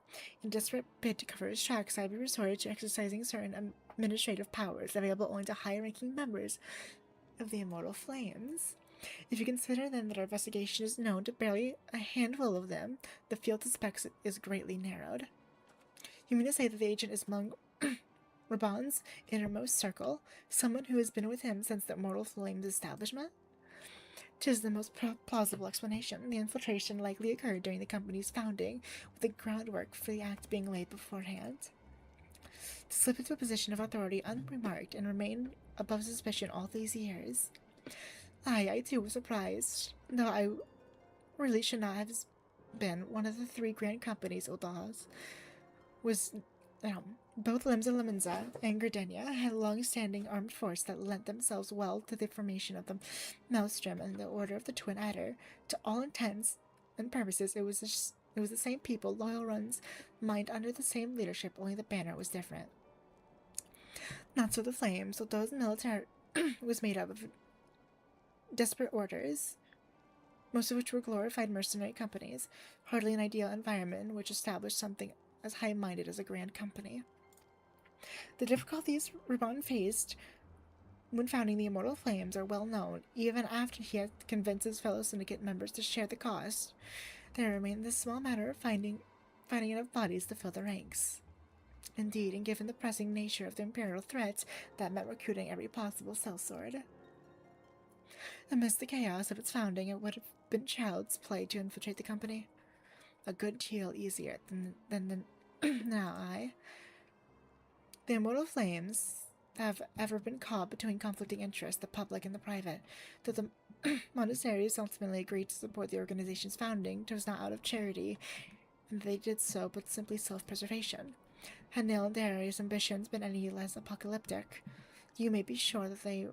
In desperate bid to cover his tracks, Ivy resorted to exercising certain administrative powers available only to high-ranking members of the Immortal Flames. If you consider then that our investigation is known to barely a handful of them, the field of specs is greatly narrowed. You mean to say that the agent is among Raban's innermost circle, someone who has been with him since the Immortal Flames establishment? 'Tis the most plausible explanation. The infiltration likely occurred during the company's founding, with the groundwork for the act being laid beforehand. To slip into a position of authority unremarked and remain above suspicion all these years. I too was surprised, though I really should not have been. One of the 3 grand companies Ulda's was both Limsa Limenza and Gardenia had a long-standing armed force that lent themselves well to the formation of the Maelstrom and the Order of the Twin Adder. To all intents and purposes, it was the same people, loyal runs, mined under the same leadership, only the banner was different. Not so the Flames, although the military was made up of desperate orders, most of which were glorified mercenary companies, hardly an ideal environment in which established something as high-minded as a grand company. The difficulties Raban faced when founding the Immortal Flames are well known, even after he had convinced his fellow syndicate members to share the cost. There remained the small matter of finding enough bodies to fill the ranks. Indeed, and given the pressing nature of the Imperial threat, that meant recruiting every possible sellsword. Amidst the chaos of its founding, it would have been child's play to infiltrate the company. A good deal easier than now. The Immortal Flames have ever been caught between conflicting interests, the public and the private. Though the monasteries ultimately agreed to support the organization's founding, it was not out of charity, and they did so but simply self-preservation. Had Neil Dairy's ambitions been any less apocalyptic, you may be sure that they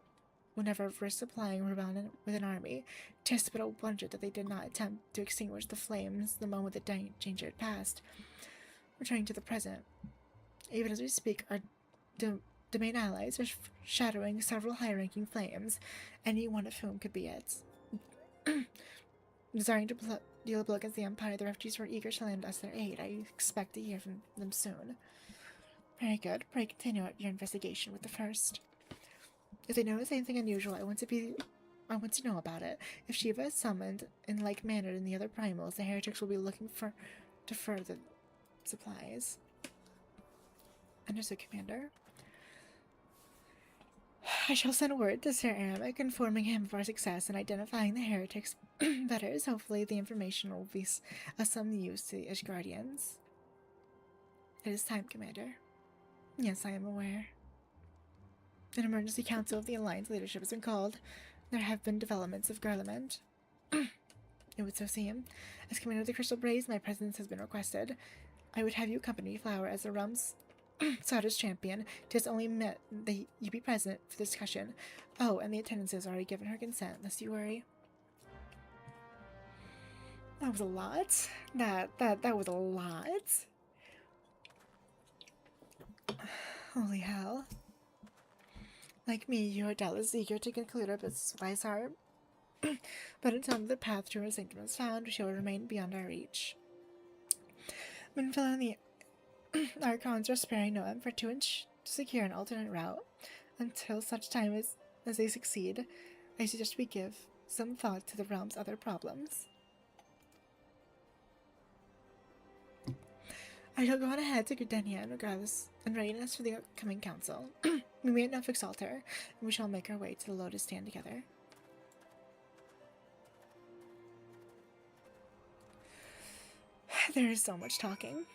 would never have risked supplying Raban with an army. 'Tis but a wonder that they did not attempt to extinguish the flames the moment the danger had passed. Returning to the present, even as we speak, our domain allies are shadowing several high-ranking flames, any one of whom could be it. Desiring to deal a blow against the Empire, the refugees were eager to lend us their aid. I expect to hear from them soon. Very good. Pray continue your investigation with the first. If they notice anything unusual, I want to know about it. If Shiva is summoned in like manner than the other primals, the heretics will be looking to further supplies. Understood, Commander. I shall send word to Sir Arabic informing him of our success in identifying the heretics better. Hopefully the information will be of some use to the Ishgardians. It is time, Commander. Yes, I am aware. An emergency council of the Alliance leadership has been called. There have been developments of Garlement. It would so seem. As Commander of the Crystal Braze, my presence has been requested. I would have you accompany Flower as the realm's Sada's champion. Tis only met that you be present for the discussion. Oh, and the attendance has already given her consent, lest you worry. That was a lot. That was a lot. Holy hell. Like me, you are doubtless eager to conclude our business with Isar. But until the path to her sanctum is found, she will remain beyond our reach. Minfil and the Archons are sparing no effort to secure an alternate route. Until such time as they succeed, I suggest we give some thought to the realm's other problems. I shall go on ahead to Gardenia regardless in readiness for the upcoming council. We meet at Nuffick's altar, and we shall make our way to the Lotus Stand together. There is so much talking.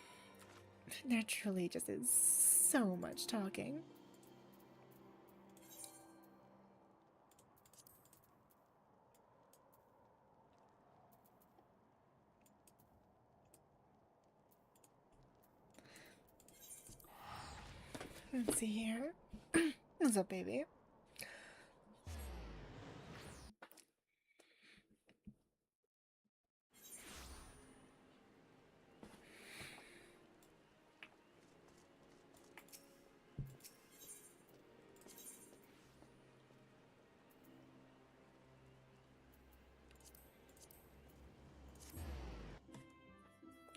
There truly just is so much talking. Let's see here. What's up, baby?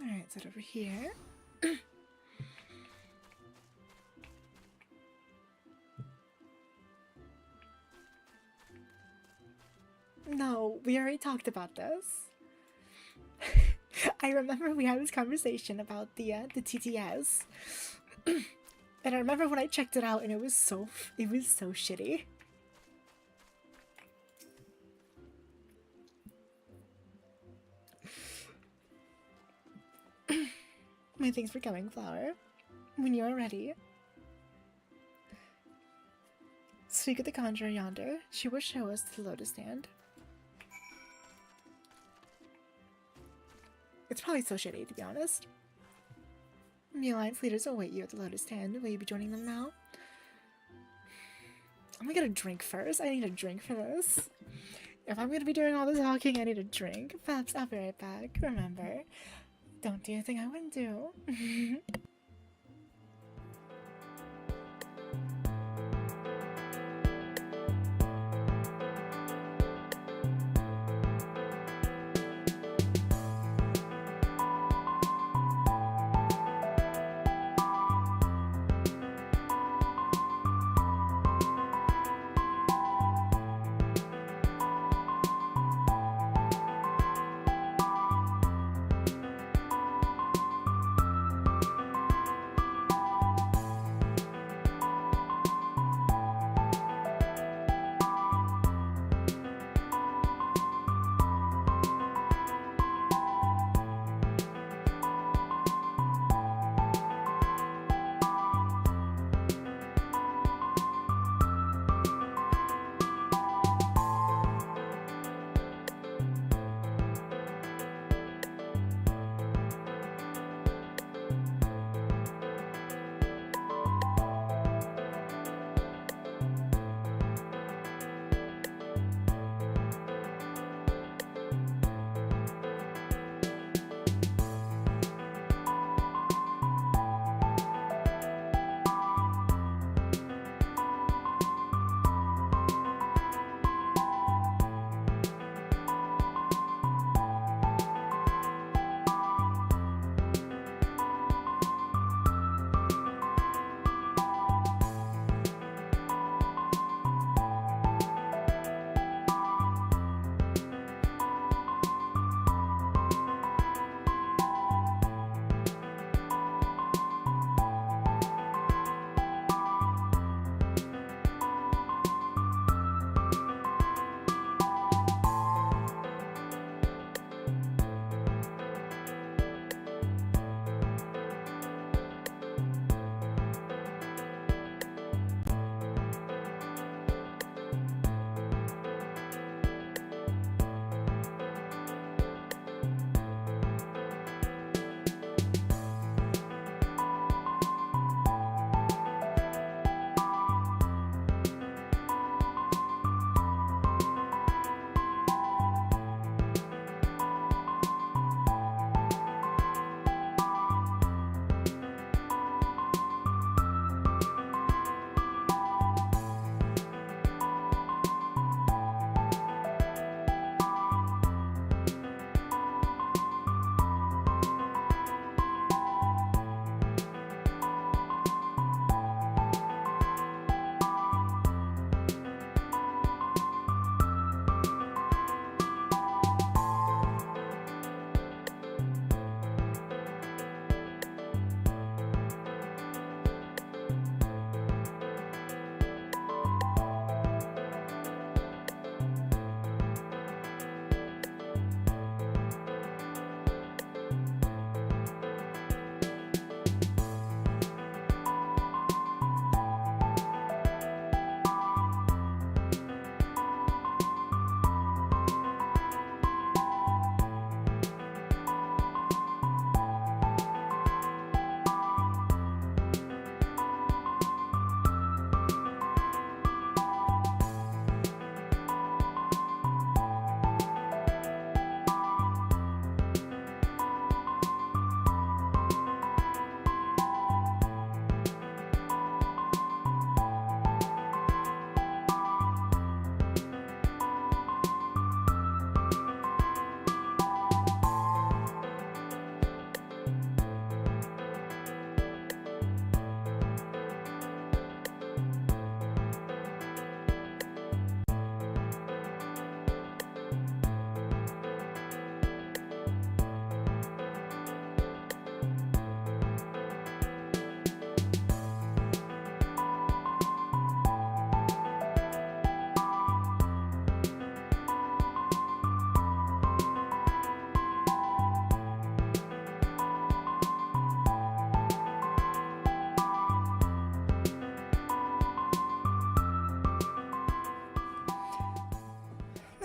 Alright, set over here. No, we already talked about this. I remember we had this conversation about the TTS. And I remember when I checked it out and it was so shitty. My thanks for coming, Flower. When you are ready, speak with the conjurer yonder. She will show us the Lotus Stand. It's probably so shitty, to be honest. The Alliance leaders await you at the Lotus Stand. Will you be joining them now? I'm gonna get a drink first. I need a drink for this. If I'm gonna be doing all the talking, I need a drink. Perhaps I'll be right back. Remember, don't do anything I wouldn't do.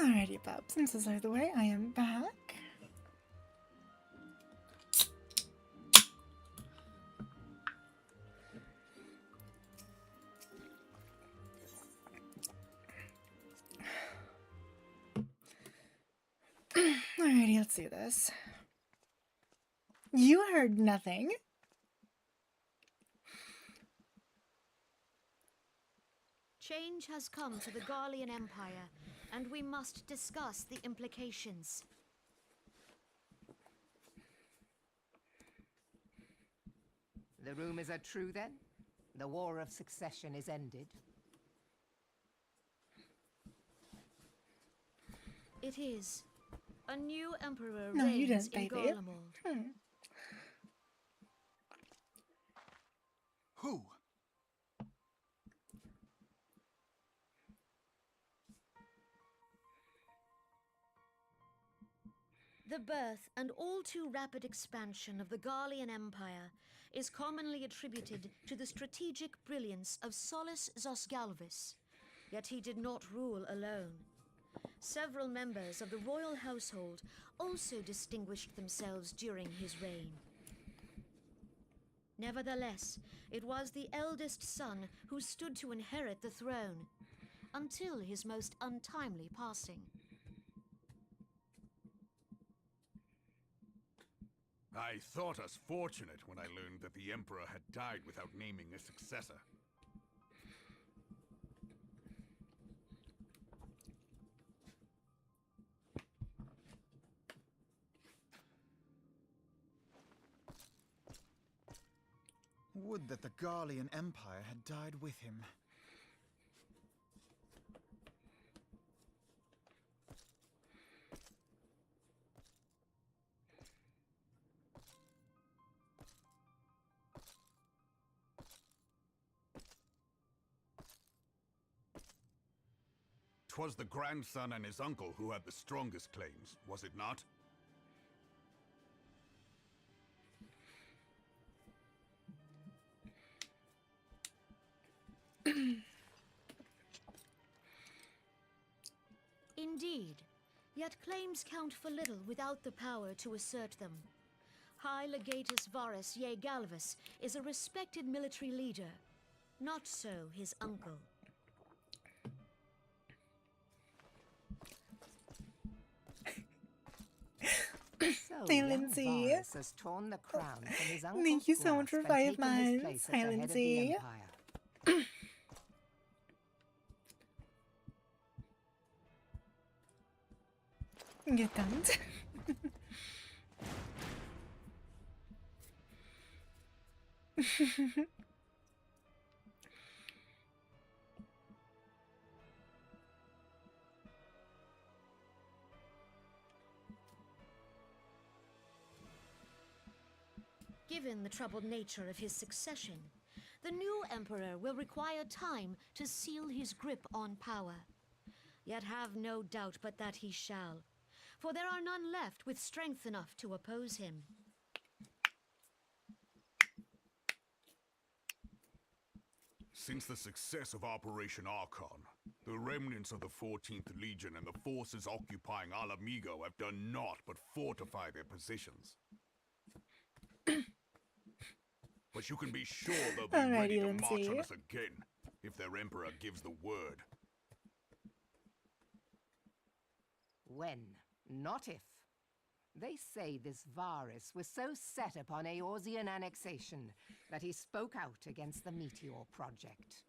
Alrighty, pups, since this is the way, I am back. Alrighty, let's do this. You heard nothing. Change has come to the Garlean Empire, and we must discuss the implications. The rumors are true, then? The War of Succession is ended? It is. A new emperor No, you reigns didn't, in baby. Garlemald. Who? The birth and all too rapid expansion of the Garlean Empire is commonly attributed to the strategic brilliance of Solus Zosgalvis, yet he did not rule alone. Several members of the royal household also distinguished themselves during his reign. Nevertheless, it was the eldest son who stood to inherit the throne, until his most untimely passing. I thought us fortunate when I learned that the Emperor had died without naming a successor. Would that the Garlean Empire had died with him. "'Twas the grandson and his uncle who had the strongest claims, was it not? Indeed, yet claims count for little without the power to assert them. High Legatus Varus Ye Galvus is a respected military leader, not so his uncle. So, Hey, young Lindsay. Varus has torn the crown from his uncle's Thank you so much for grasp and 5 taken his months. place at Hi, the head of the Lindsay. Empire. Get done. Given the troubled nature of his succession, the new emperor will require time to seal his grip on power. Yet have no doubt but that he shall, for there are none left with strength enough to oppose him. Since the success of Operation Archon, the remnants of the 14th Legion and the forces occupying Alamigo have done naught but fortify their positions. But you can be sure they'll be Alrighty, ready to march Lindsay. on us again, if their Emperor gives the word. When, not if. They say this Varus was so set upon Eorzean annexation that he spoke out against the Meteor Project.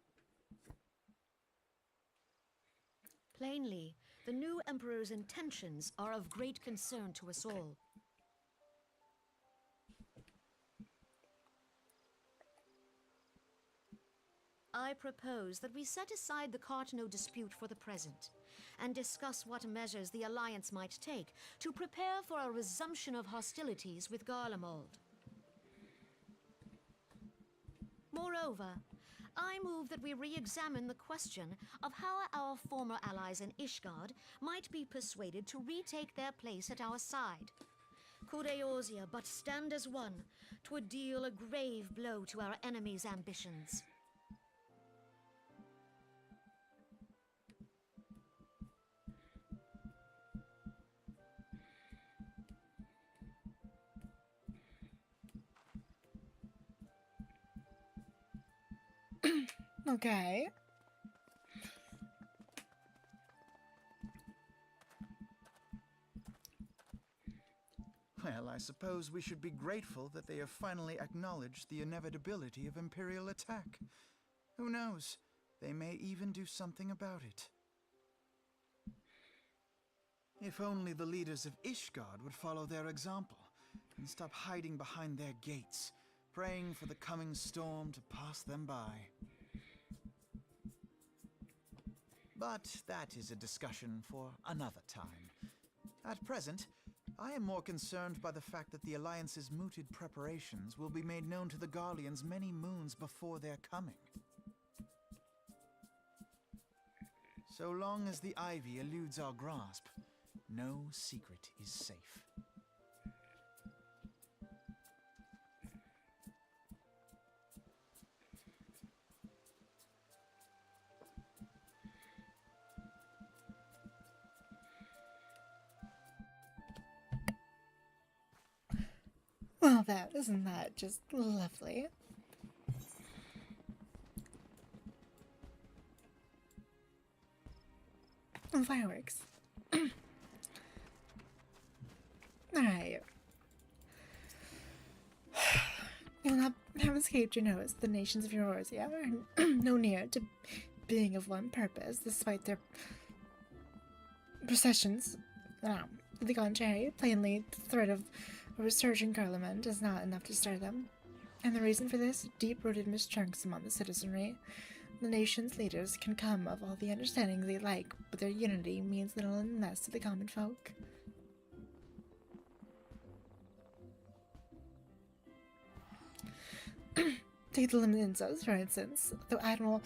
Plainly, the new emperor's intentions are of great concern to us all. I propose that we set aside the Cartno dispute for the present, and discuss what measures the Alliance might take to prepare for a resumption of hostilities with Garlemald. Moreover, I move that we re-examine the question of how our former allies in Ishgard might be persuaded to retake their place at our side. Could Eorzea but stand as one, 'twould deal a grave blow to our enemies' ambitions. Okay. Well, I suppose we should be grateful that they have finally acknowledged the inevitability of Imperial attack. Who knows? They may even do something about it. If only the leaders of Ishgard would follow their example and stop hiding behind their gates, praying for the coming storm to pass them by. But that is a discussion for another time. At present, I am more concerned by the fact that the Alliance's mooted preparations will be made known to the Garleans many moons before their coming. So long as the ivy eludes our grasp, no secret is safe. Well, isn't that just lovely? And fireworks. Alright. You'll not have escaped your nose. The nations of Eorzea are no near to being of one purpose, despite their processions. To the contrary, plainly, the threat of a resurgent Parliament is not enough to stir them. And the reason for this? Deep-rooted mistrust among the citizenry. The nation's leaders can come of all the understanding they like, but their unity means little unless to the common folk. Take the Liminzos, for instance. Though Admiral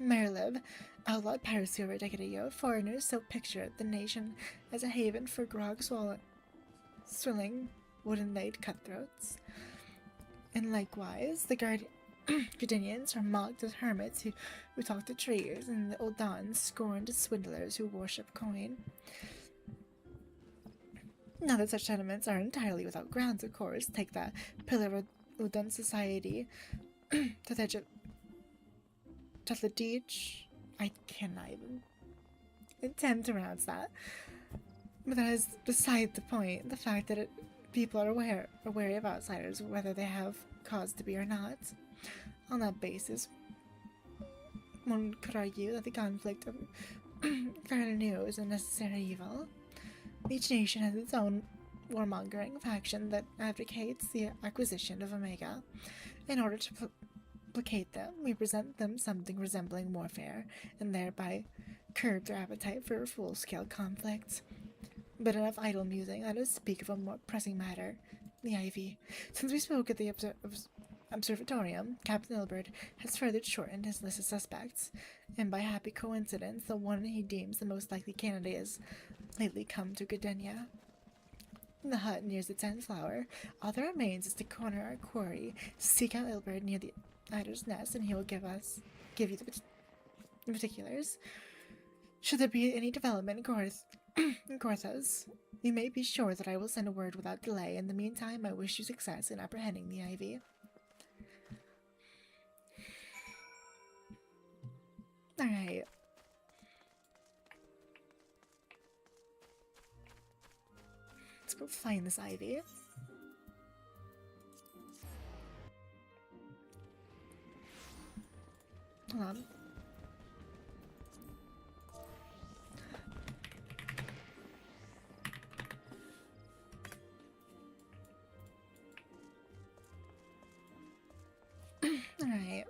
Merlib outlawed piracy over a decade ago, foreigners still pictured the nation as a haven for swilling wooden-legged cutthroats. And likewise, the Gardenians are mocked as hermits who talk to trees, and the Oldans scorned as swindlers who worship coin. Not that such sentiments are entirely without grounds, of course. Take that pillar of Udan society, Tatladich. I cannot even attempt to pronounce that. But that is beside the point. The fact that people are wary of outsiders, whether they have cause to be or not. On that basis, one could argue that the conflict of Gardenew is a necessary evil. Each nation has its own warmongering faction that advocates the acquisition of Omega. In order to placate them, we present them something resembling warfare, and thereby curb their appetite for full-scale conflict. But enough idle musing, let us speak of a more pressing matter, the Ivy. Since we spoke at the Observatorium, Captain Ilbert has further shortened his list of suspects, and by happy coincidence, the one he deems the most likely candidate has lately come to Gardenia. The hut nears the 10th flower. All that remains is to corner our quarry, seek out Ilbert near the Eider's nest, and he will give you the particulars. Should there be any development in Gorthas, you may be sure that I will send a word without delay. In the meantime, I wish you success in apprehending the Ivy. Alright. Let's go find this Ivy. Hold on. Alright.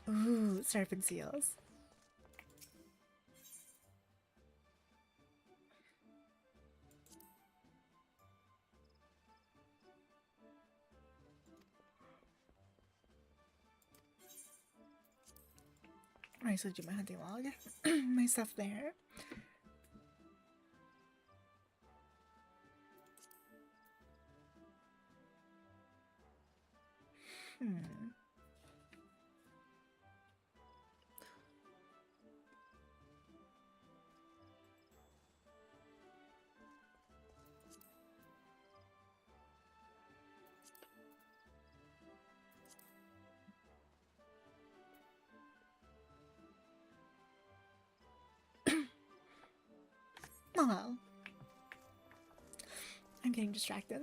Ooh, serpent seals. Alright, so do my hunting log. My stuff there. Oh well. I'm getting distracted.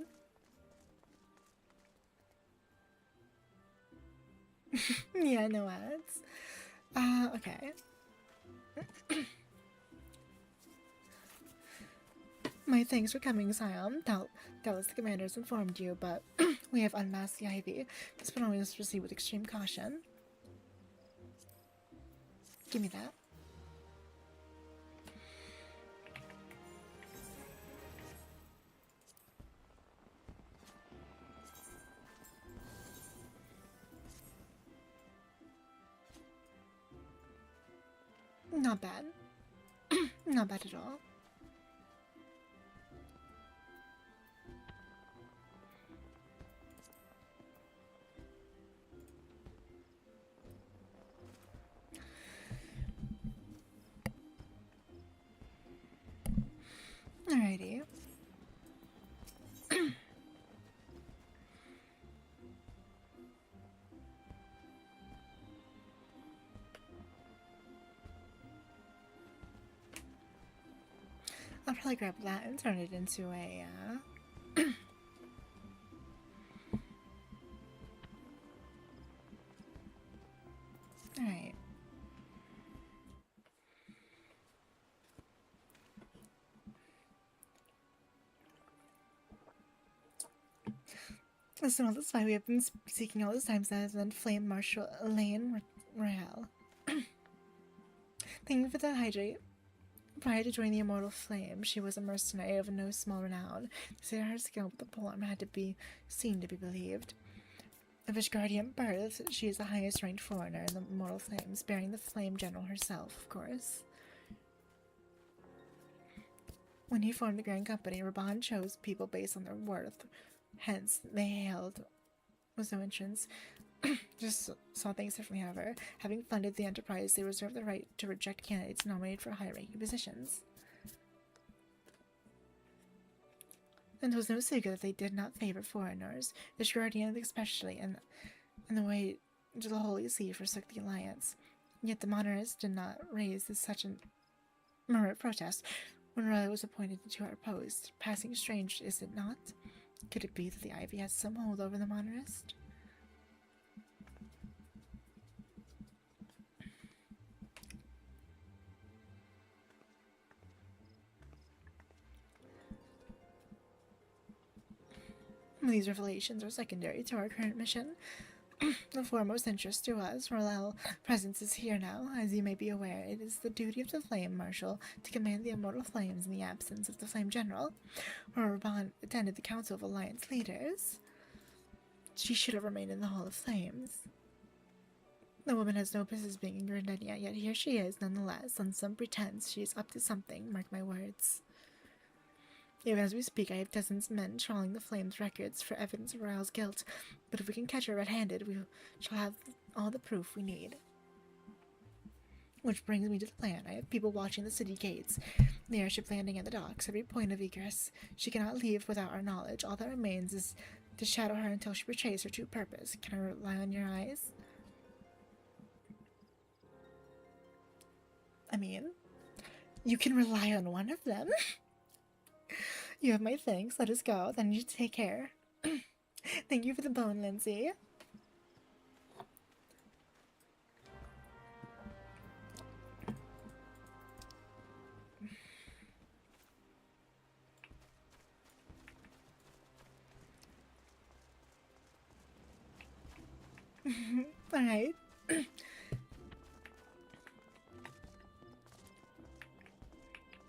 Yeah, no ads. Okay. My thanks for coming, Scion. Doubtless the commanders informed you, but we have unmasked the Ivy. This will always proceed with extreme caution. Give me that. Not bad. Not bad at all. Alrighty. I'll probably grab that and turn it into a, Alright. Listen, all this why we have been seeking all this time since then Flame Marshal Elaine Royale. Thank you for the hydrate. Prior to joining the Immortal Flame, she was a mercenary of no small renown. They say her skill with the polearm had to be seen to be believed. Of Ishgardian birth, she is the highest ranked foreigner in the Immortal Flames, bearing the Flame General herself, of course. When he formed the Grand Company, Raban chose people based on their worth. Hence, they hailed with no entrance. Just saw things differently, however. Having funded the enterprise, they reserved the right to reject candidates nominated for high-ranking positions. And it was no secret that they did not favor foreigners, the Ishgardians especially, and the way to the Holy See forsook the alliance. Yet the monarchists did not raise such a murmur of protest when Riley was appointed to our post. Passing strange, is it not? Could it be that the Ivy has some hold over the monarchist? These revelations are secondary to our current mission. The foremost interest to us, Royal presence is here now. As you may be aware, it is the duty of the Flame Marshal to command the Immortal Flames in the absence of the Flame General. Raban attended the Council of Alliance Leaders. She should have remained in the Hall of Flames. The woman has no business being in Grenadier, yet here she is nonetheless, on some pretense she is up to something, mark my words. Even as we speak, I have dozens of men trawling the Flames' records for evidence of Royal's guilt, but if we can catch her red-handed, we shall have all the proof we need. Which brings me to the plan. I have people watching the city gates, the airship landing at the docks, every point of egress. She cannot leave without our knowledge. All that remains is to shadow her until she betrays her true purpose. Can I rely on your eyes? I mean, you can rely on one of them. You have my thanks. Let us go. Then you take care. Thank you for the bone, Lindsay. Alright.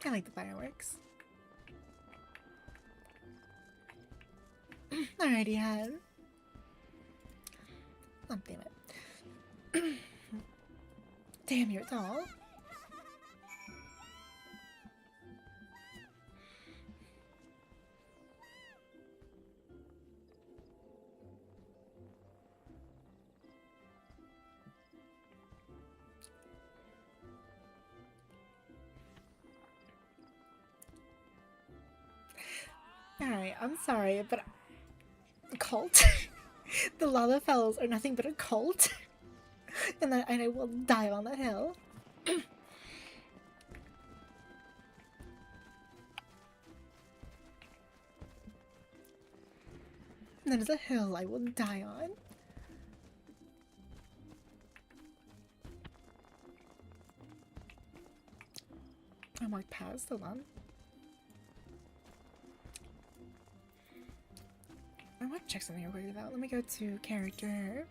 I like the fireworks. Alrighty, hen. Oh, damn it. Damn, you're tall. Alright, I'm sorry, but a cult? The Lala Fellows are nothing but a cult. and I will die on that hill. That is a hill I will die on. I walked past, hold on. I want to check something real quick about. Let me go to character.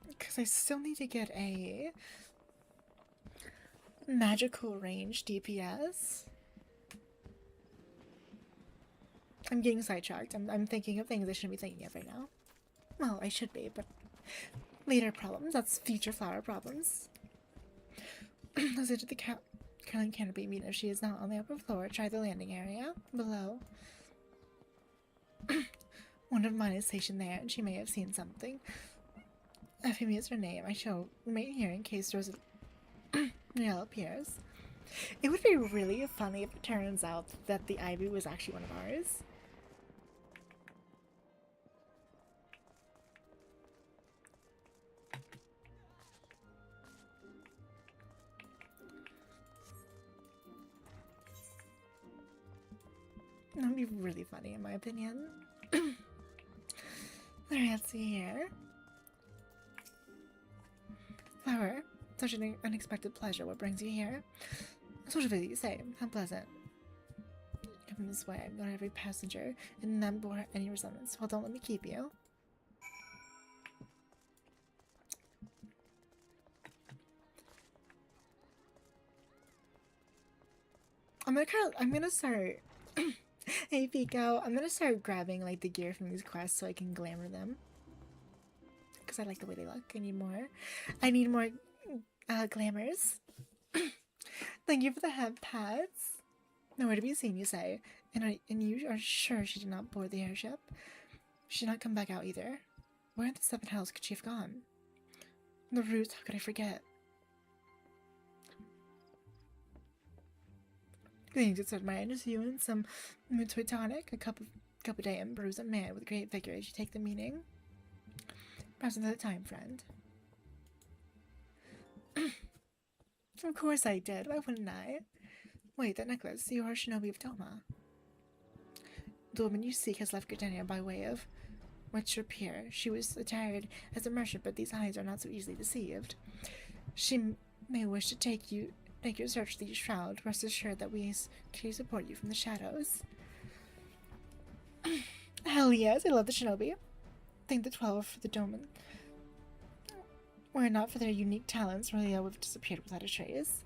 Because I still need to get a magical range DPS. I'm getting sidetracked. I'm thinking of things I shouldn't be thinking of right now. Well, I should be, but later problems. That's future flower problems. Let's enter the curling canopy. Mean if she is not on the upper floor, try the landing area below. One of mine is stationed there, and she may have seen something. Effie is her name. I shall remain here in case Rosa Real appears. It would be really funny if it turns out that the Ivy was actually one of ours. That would be really funny in my opinion. Alright, let's see here. Flower, such an unexpected pleasure. What brings you here? A social visit, you say. How pleasant. Come this way. Not every passenger, and none bore any resemblance. Well, don't let me keep you. I'm gonna start. Hey Pico, I'm gonna start grabbing like the gear from these quests so I can glamour them. Because I like the way they look. I need more. I need more glamours. Thank you for the head pads. Nowhere to be seen, you say. And you are sure she did not board the airship? She did not come back out either. Where in the seven hells could she have gone? The route, how could I forget? Things that my interest you in some Mutoid tonic, a cup of day and brews a man with great vigor as you take the meaning. Perhaps another time, friend. Of course I did. Why wouldn't I? Wait, that necklace. You are Shinobi of Doma. The woman you seek has left Gardenia by way of which appear. She was attired as a merchant, but these eyes are not so easily deceived. She may wish to take your search through the shroud. Rest assured that we can support you from the shadows. Hell yes, I love the Shinobi. Think the 12 for the Doman. Were it not for their unique talents, Rolia would have disappeared without a trace.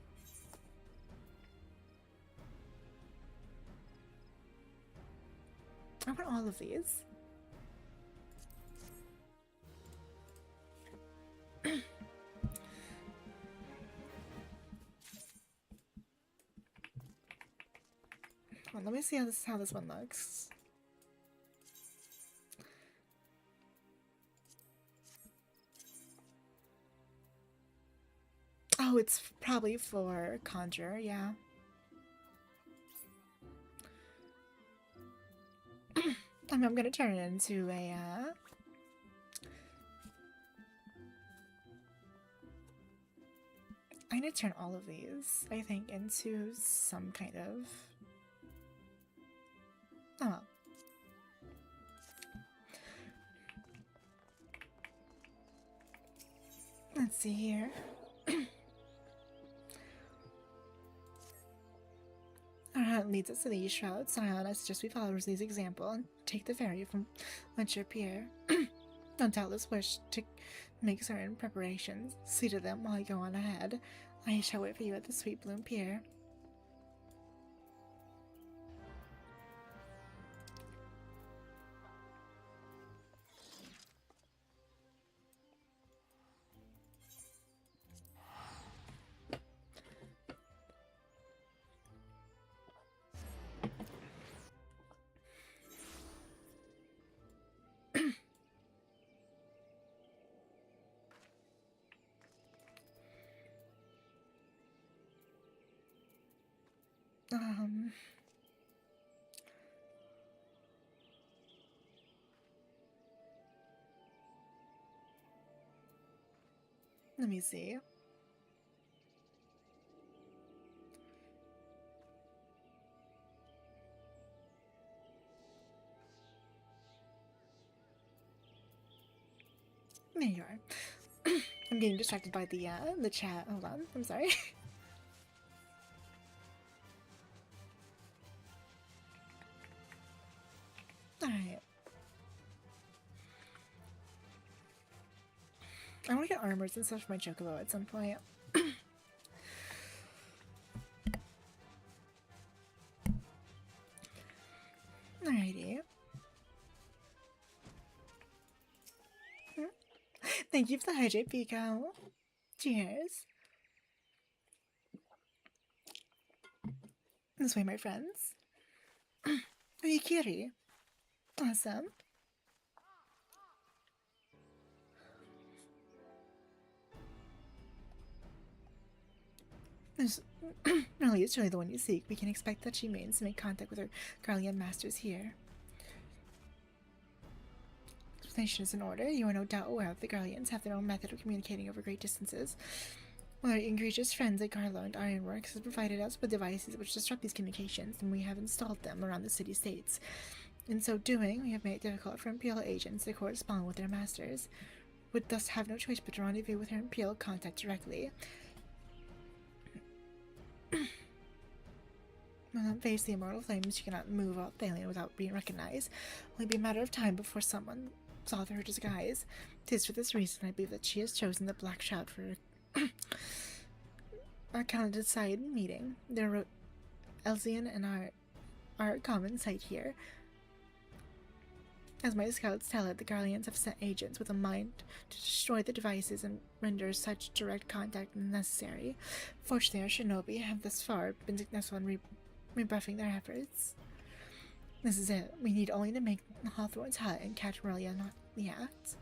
I want all of these. Well, let me see how this one looks. Oh, it's probably for Conjure, yeah. I'm gonna turn it into a, I'm gonna turn all of these, I think, into some kind of... Oh well. Let's see here. leads us to these shrouds. I suggest we follow Rosalie's example and take the ferry from Winter Pier. Don't doubtless wish to make certain preparations. See to them while I go on ahead. I shall wait for you at the Sweet Bloom Pier. Let me see. There you are. I'm getting distracted by the chat. Hold on. I'm sorry. Alright. I want to get armors and stuff for my chocobo at some point. Alrighty. Thank you for the hydrate, Pico. Cheers. This way, my friends. Are you cutie? Awesome. Really, it's really the one you seek. We can expect that she means to make contact with her Garlean masters here. Explanation is in order. You are no doubt aware the Garleans have their own method of communicating over great distances. One of our egregious friends at Garlo and Ironworks has provided us with devices which disrupt these communications, and we have installed them around the city-states. In so doing, we have made it difficult for Imperial agents to correspond with their masters. Would thus have no choice but to rendezvous with her Imperial contact directly. When face the immortal flames, she cannot move off the alien without being recognized. Only be a matter of time before someone saw through her disguise. 'Tis for this reason I believe that she has chosen the Black Shroud for our counted side meeting. There Elzian and our common sight here. As my scouts tell it, the Garleans have sent agents with a mind to destroy the devices and render such direct contact unnecessary. Fortunately, our shinobi have thus far been successful in rebuffing their efforts. This is it. We need only to make Hawthorne's hut and catch Aurelia, not the act.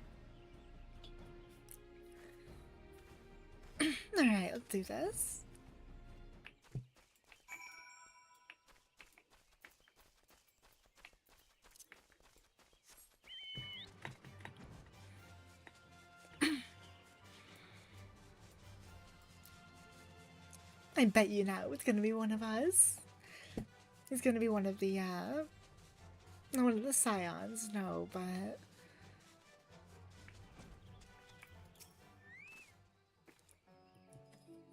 Alright, let's do this. I bet you now it's gonna be one of us. It's gonna be one of the, not one of the scions, no, but...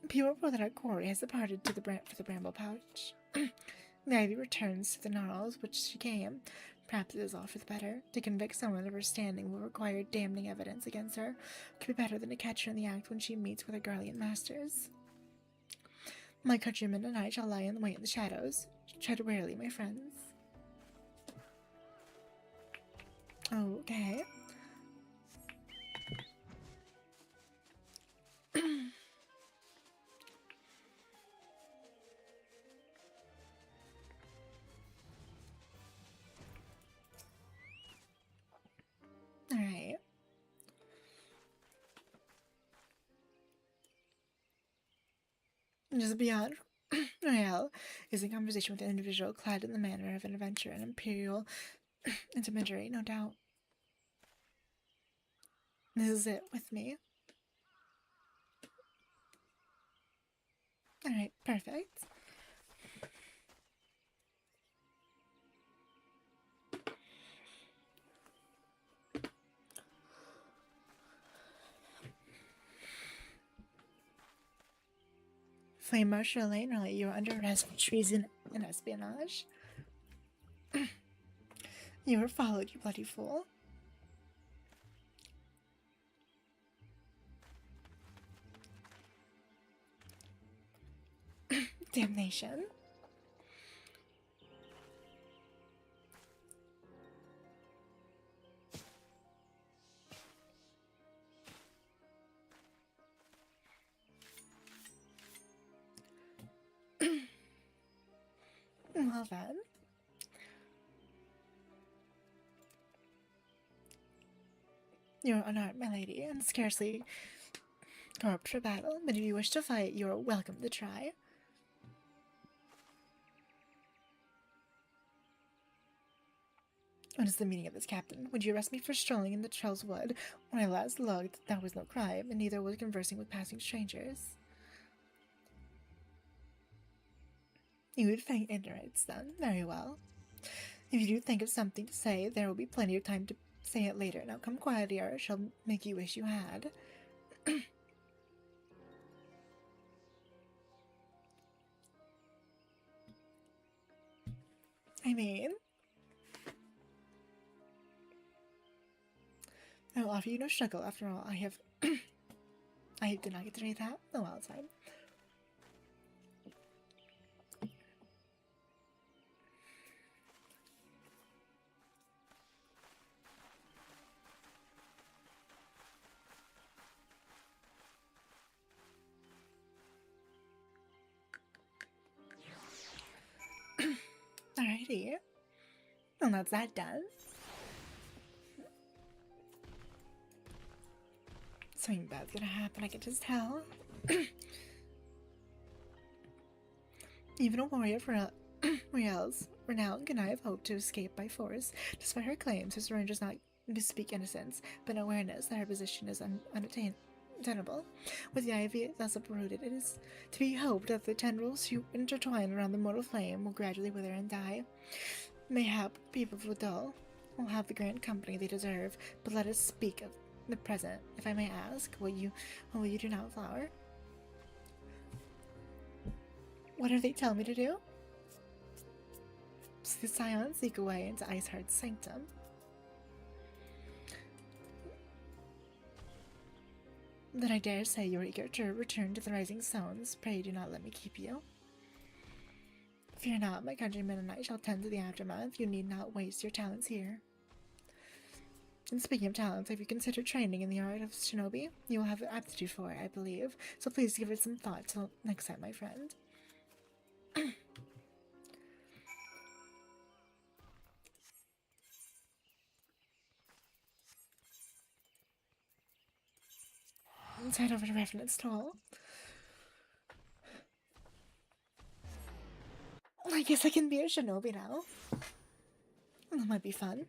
People report that our quarry has departed to for the Bramble Pouch. The Ivy returns to the gnarls which she came. Perhaps it is all for the better. To convict someone of her standing will require damning evidence against her. It could be better than to catch her in the act when she meets with her Garlean masters. My countrymen and I shall lie in wait in the shadows. Tread warily, my friends. Okay. Alright. Just beyond Royale is in conversation with an individual clad in the manner of an adventurer, an imperial intermediary, no doubt. This is it with me. Alright, perfect. Flame Marshal Lane, you are under arrest for treason in espionage. You were followed, you bloody fool. Damnation. Well then. You are unarmed, my lady, and scarcely corrupt for battle, but if you wish to fight, you are welcome to try. What is the meaning of this, Captain? Would you arrest me for strolling in the Trell's Wood? When I last looked, that was no crime, and neither was conversing with passing strangers. You would feign ignorance, then. Very well. If you do think of something to say, there will be plenty of time to say it later. Now come quietly, or I shall make you wish you had. I mean, I will offer you no struggle. After all, I have... I did not get to read that. Oh well, it's fine. Alrighty. Well, that's that done. Something bad's gonna happen, I can just tell. Even a warrior for Riel's renown can I have hoped to escape by force. Despite her claims, her surrender does not bespeak innocence, but an awareness that her position is unattainable. With the ivy thus uprooted, it is to be hoped that the tendrils who intertwine around the mortal flame will gradually wither and die. Mayhap people of Dull will have the grand company they deserve, but let us speak of the present. If I may ask, what will you do now, Flower? What do they tell me to do? See the Scion seek away into Iceheart's sanctum. Then I dare say you are eager to return to the Rising Stones. Pray do not let me keep you. Fear not, my countrymen and I shall tend to the aftermath. You need not waste your talents here. And speaking of talents, have you considered training in the art of shinobi? You will have aptitude for it, I believe, so please give it some thought till next time, my friend. Let's head over to Revenant's Toll. I guess I can be a shinobi now. That might be fun.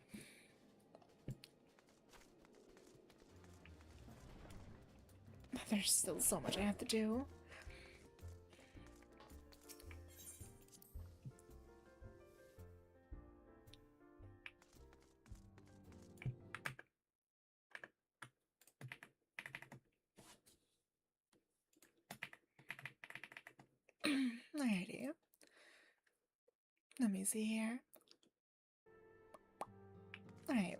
There's still so much I have to do. Alrighty. Let me see here. Alright.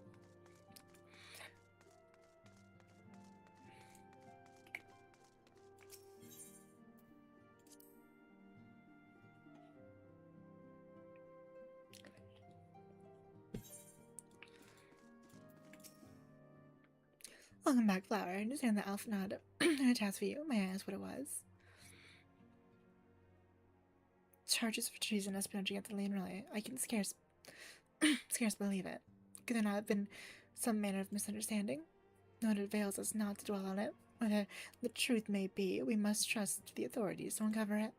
Welcome back, Flower. I understand that Alphanod had a task for you. May I ask what it was? Charges for treason, espionage against the Leonroi. I can scarce believe it. Could there not have been some manner of misunderstanding? No, it avails us not to dwell on it. Whether the truth may be, we must trust the authorities to uncover it.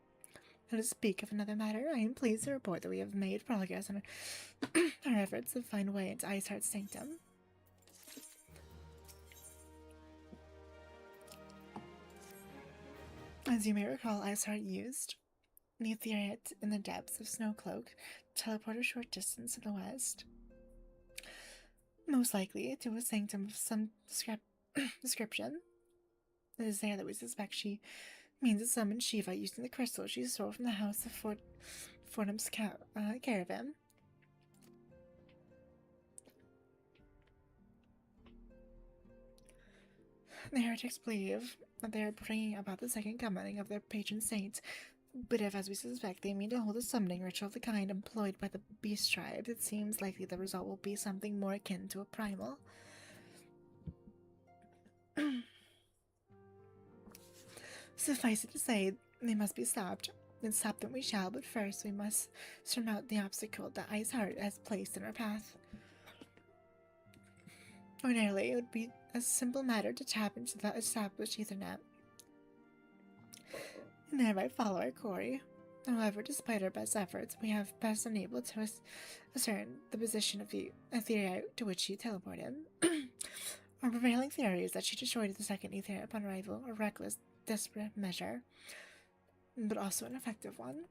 Let us speak of another matter. I am pleased to report that we have made progress in our efforts to find a way into Iceheart's sanctum. As you may recall, Iceheart used the Ethereate in the depths of Snowcloak to teleport a short distance to the west. Most likely to a sanctum of some description. It is there that we suspect she means to summon Shiva using the crystal she stole from the house of Fordham's care of him. The heretics believe that they are bringing about the second coming of their patron saint, but if, as we suspect, they mean to hold a summoning ritual of the kind employed by the beast tribes, it seems likely the result will be something more akin to a primal. Suffice it to say, they must be stopped, and stop them we shall, but first we must surmount the obstacle that Ice Heart has placed in our path. Ordinarily, it would be a simple matter to tap into the established Ethernet and thereby follow our quarry. However, despite our best efforts, we have best unable to ascertain the position of the Ethereum to which she teleported. Our prevailing theory is that she destroyed the second Ether upon arrival, a reckless, desperate measure, but also an effective one.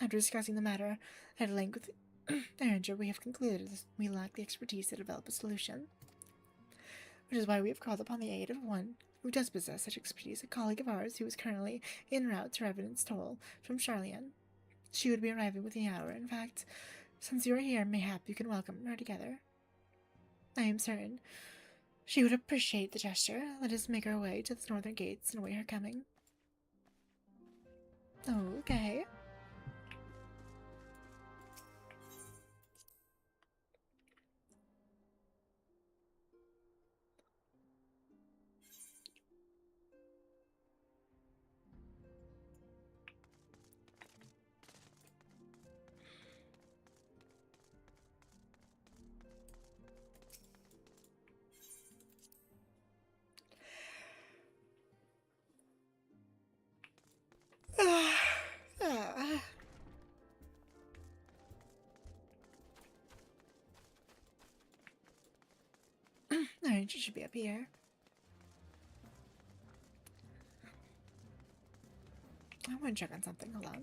After discussing the matter at length with Erringer, we have concluded that we lack the expertise to develop a solution, which is why we have called upon the aid of one who does possess such expertise, a colleague of ours who is currently en route to Revenant's Toll from Charlian. She would be arriving within the hour. In fact, since you are here, mayhap you can welcome her together. I am certain she would appreciate the gesture. Let us make our way to the northern gates and await her coming. Okay. Alright, you should be up here. I want to check on something. Hold on.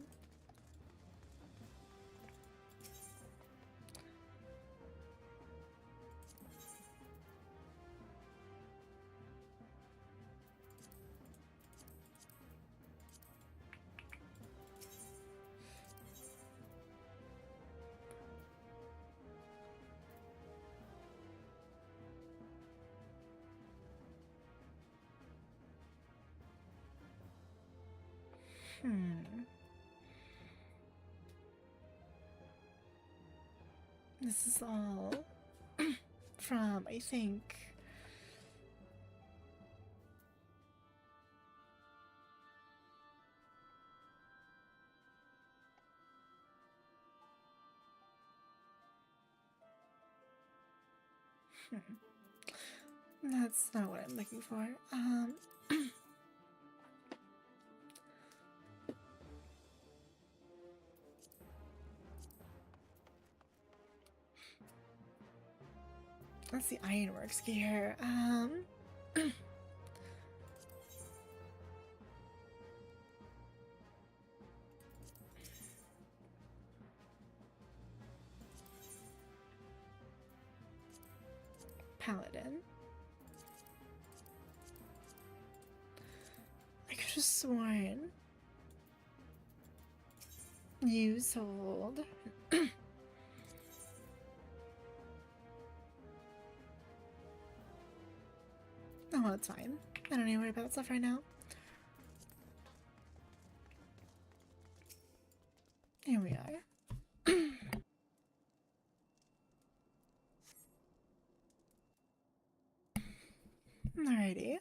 This is all from, I think, that's not what I'm looking for. That's the Ironworks gear. Paladin. I could have sworn you sold. Oh, well, it's fine. I don't need to worry about stuff right now. Here we are. Alrighty.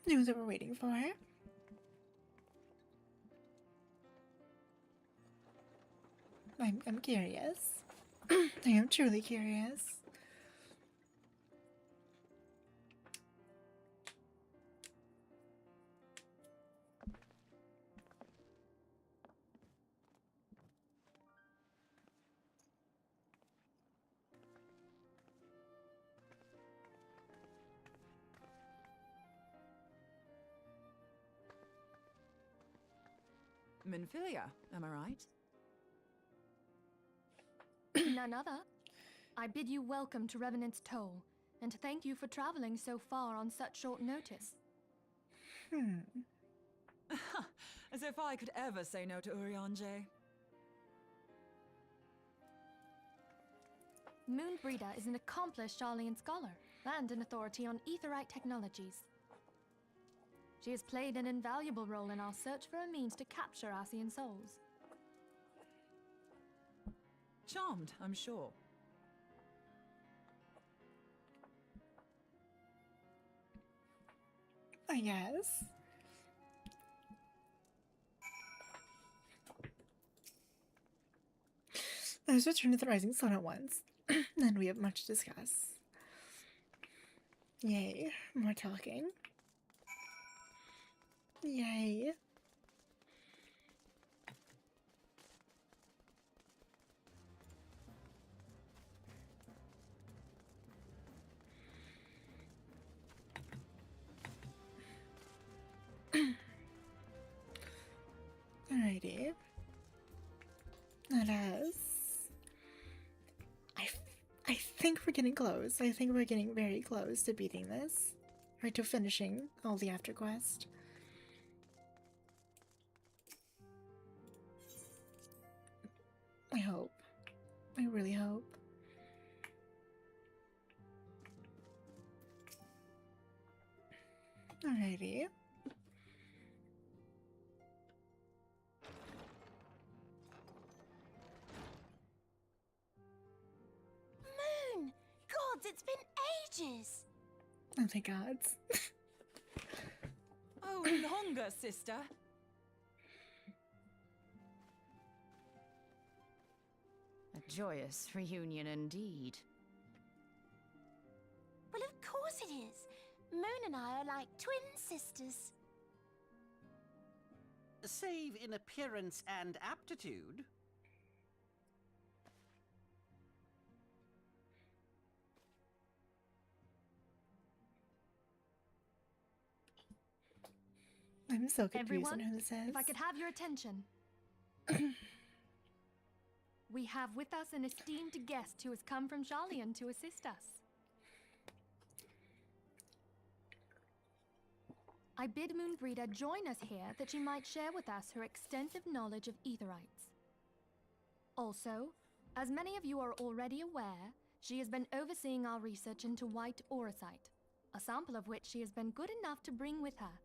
News that we're waiting for. I'm curious. I am truly curious. Minfilia, am I right? None other. I bid you welcome to Revenant's Toll, and thank you for traveling so far on such short notice. As if I could ever say no to Urianger. Moonbreeder is an accomplished Sharlayan scholar and an authority on aetherite technologies. She has played an invaluable role in our search for a means to capture Ascian souls. Charmed, I'm sure. I guess. Let's return to the Rising Sun at once. Then we have much to discuss. Yay, more talking. Yay. Alrighty. Let us. I think we're getting close. I think we're getting very close to beating this. Or to finishing all the after quest. I hope. I really hope. Alrighty. Moon! Gods, it's been ages! Oh my gods. Oh, longer, sister. A joyous reunion indeed. Well, of course it is. Moon and I are like twin sisters. Save in appearance and aptitude. I'm so confused Everyone, on who this is. if I could have your attention. We have with us an esteemed guest who has come from Sharlayan to assist us. I bid Moonbreeder join us here that she might share with us her extensive knowledge of aetherites. Also, as many of you are already aware, she has been overseeing our research into white auracite, a sample of which she has been good enough to bring with her.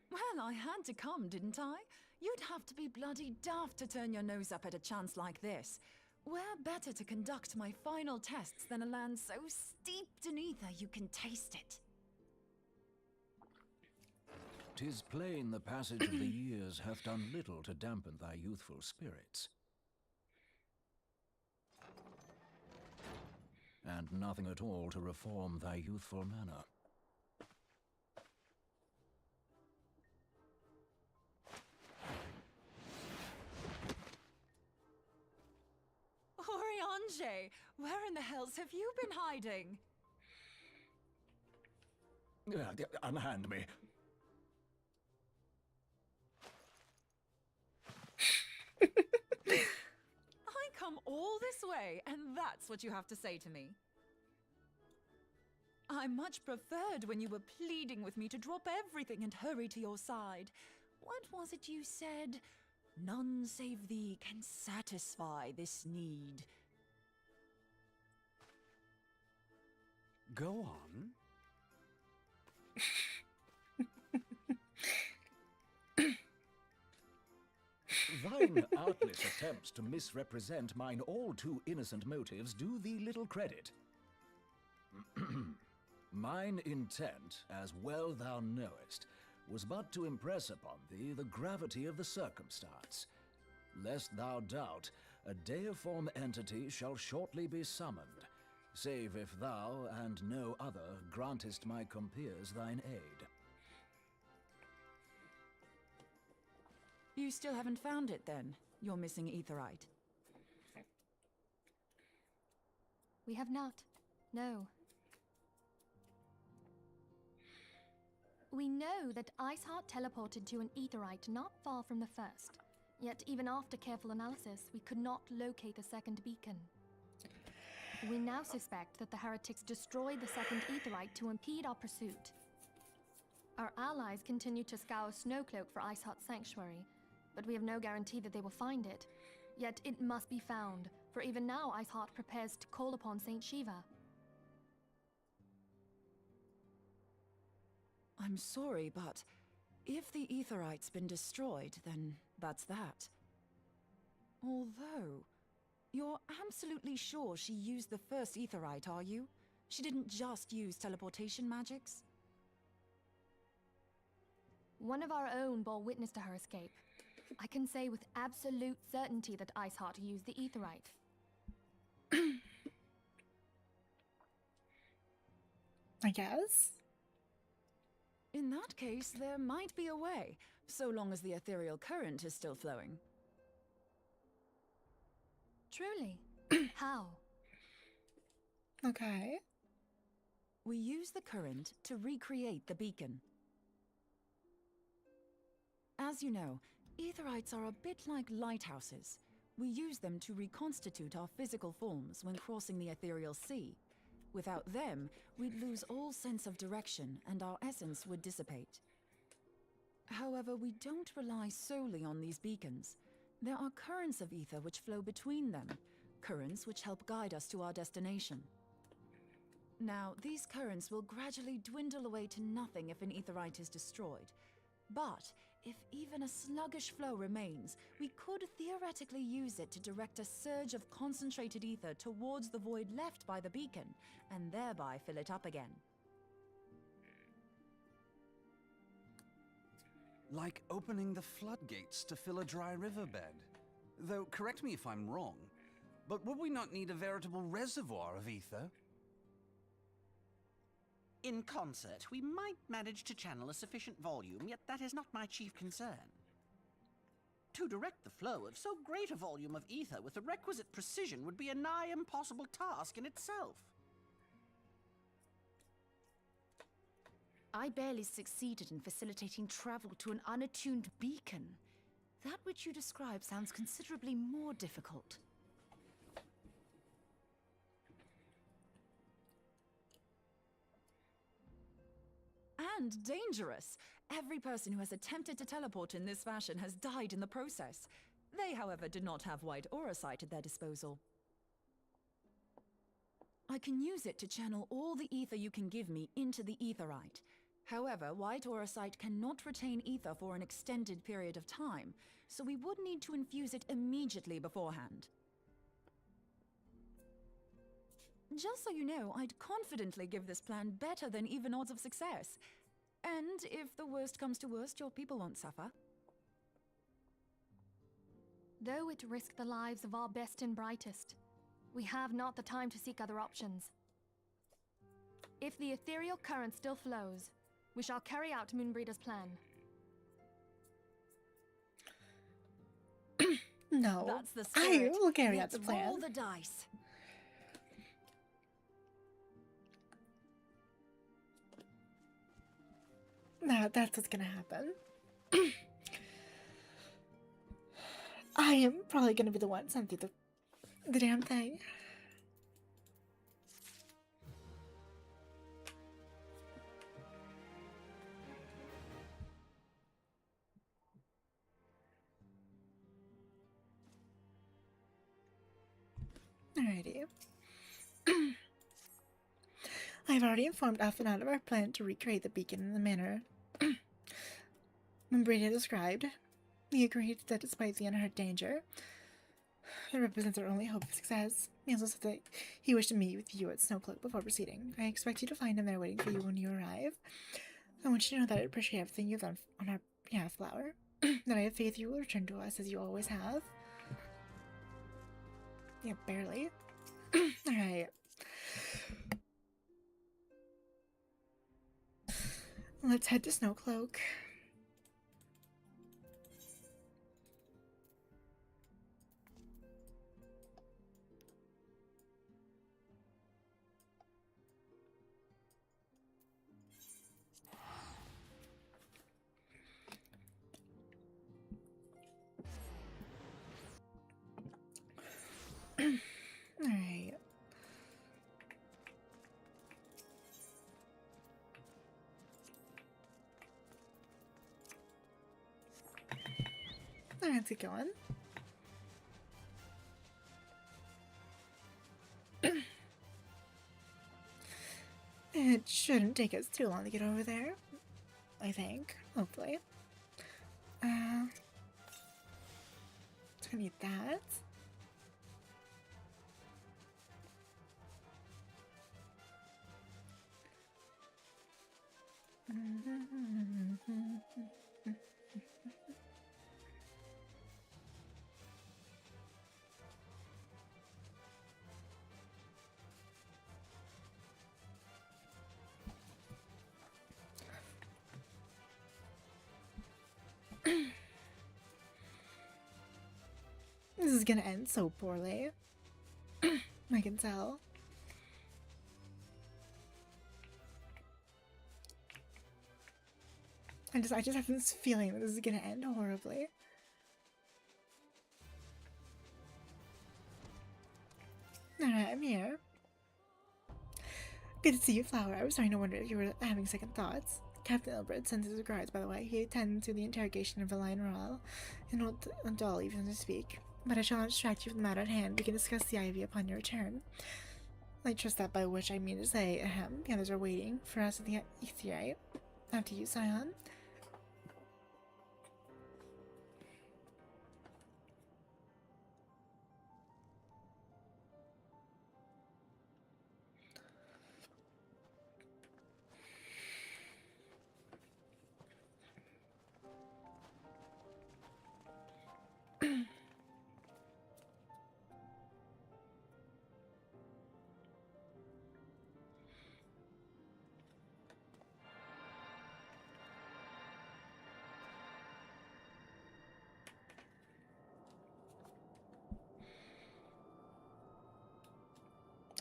Well, I had to come, didn't I? You'd have to be bloody daft to turn your nose up at a chance like this. Where better to conduct my final tests than a land so steeped in ether you can taste it? 'Tis plain the passage of the years hath done little to dampen thy youthful spirits. And nothing at all to reform thy youthful manner. Urianger, where in the hells have you been hiding? Unhand me. I come all this way, and that's what you have to say to me. I much preferred when you were pleading with me to drop everything and hurry to your side. What was it you said? None save thee can satisfy this need. Go on. Thine artless attempts to misrepresent mine all too innocent motives do thee little credit. Mine intent, as well thou knowest, was but to impress upon thee the gravity of the circumstance. Lest thou doubt, a deiform entity shall shortly be summoned, save if thou and no other grantest my compeers thine aid. You still haven't found it, then? Your missing aetherite? We have not. No. We know that Iceheart teleported to an aetherite not far from the first. Yet even after careful analysis, we could not locate a second beacon. We now suspect that the heretics destroyed the second aetherite to impede our pursuit. Our allies continue to scour Snowcloak for Iceheart's sanctuary, but we have no guarantee that they will find it. Yet it must be found, for even now Iceheart prepares to call upon Saint Shiva. I'm sorry, but if the aetherite's been destroyed, then that's that. Although, you're absolutely sure she used the first aetherite, are you? She didn't just use teleportation magics? One of our own bore witness to her escape. I can say with absolute certainty that Iceheart used the aetherite. I guess. In that case, there might be a way, so long as the ethereal current is still flowing. Truly? How? Okay. We use the current to recreate the beacon. As you know, aetherites are a bit like lighthouses. We use them to reconstitute our physical forms when crossing the ethereal sea. Without them, we'd lose all sense of direction and our essence would dissipate. However, we don't rely solely on these beacons. There are currents of ether which flow between them, currents which help guide us to our destination. Now, these currents will gradually dwindle away to nothing if an aetherite is destroyed. But if even a sluggish flow remains, we could theoretically use it to direct a surge of concentrated ether towards the void left by the beacon, and thereby fill it up again. Like opening the floodgates to fill a dry riverbed. Though, correct me if I'm wrong, but would we not need a veritable reservoir of ether? In concert, we might manage to channel a sufficient volume, yet that is not my chief concern. To direct the flow of so great a volume of ether with the requisite precision would be a nigh impossible task in itself. I barely succeeded in facilitating travel to an unattuned beacon. That which you describe sounds considerably more difficult. And dangerous. Every person who has attempted to teleport in this fashion has died in the process. They, however, did not have white aura sight at their disposal. I can use it to channel all the ether you can give me into the aetherite. However, white aura sight cannot retain ether for an extended period of time, so we would need to infuse it immediately beforehand. Just so you know, I'd confidently give this plan better than even odds of success. And if the worst comes to worst, your people won't suffer. Though it risked the lives of our best and brightest, we have not the time to seek other options. If the ethereal current still flows, we shall carry out Moonbreeder's plan. No, That's the I spirit. will carry out Let's the plan. roll the dice. No, that's what's gonna happen. I am probably gonna be the one sent through the damn thing. Alrighty. I've already informed Alphanat of our plan to recreate the beacon in the manner Moonbreeder described. He agreed that despite the inherent danger, it represents our only hope of success. He also said that he wished to meet with you at Snowcloak before proceeding. I expect you to find him there waiting for you when you arrive. I want you to know that I appreciate everything you've done on our behalf, Flower. That I have faith you will return to us as you always have. Yeah, barely. Alright. Let's head to Snowcloak. Alright. Let's get going. It shouldn't take us too long to get over there. I think. Hopefully. It's gonna need that. This is gonna end so poorly. I can tell. I just have this feeling that this is gonna end horribly. Alright, I'm here. Good to see you, Flower. I was starting to wonder if you were having second thoughts. Captain Ilbert sends his regards, by the way. He attended to the interrogation of the Lion Royal, and not dull even to speak. But I shall not distract you from the matter at hand. We can discuss the ivy upon your return. I trust that by which I mean to say, the others are waiting for us at the Aethierite. After you, Scion.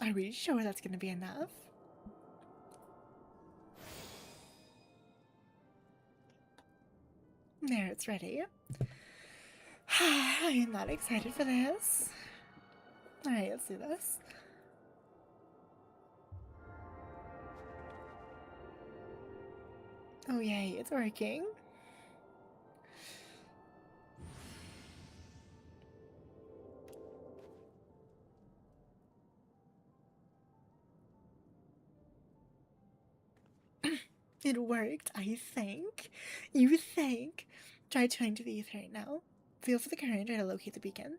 Are we sure that's going to be enough? There, it's ready. I am not excited for this. Alright, let's do this. Oh yay, it's working. It worked, I think. You think? Try turning to the ether right now. Feel for the current and try to locate the beacon.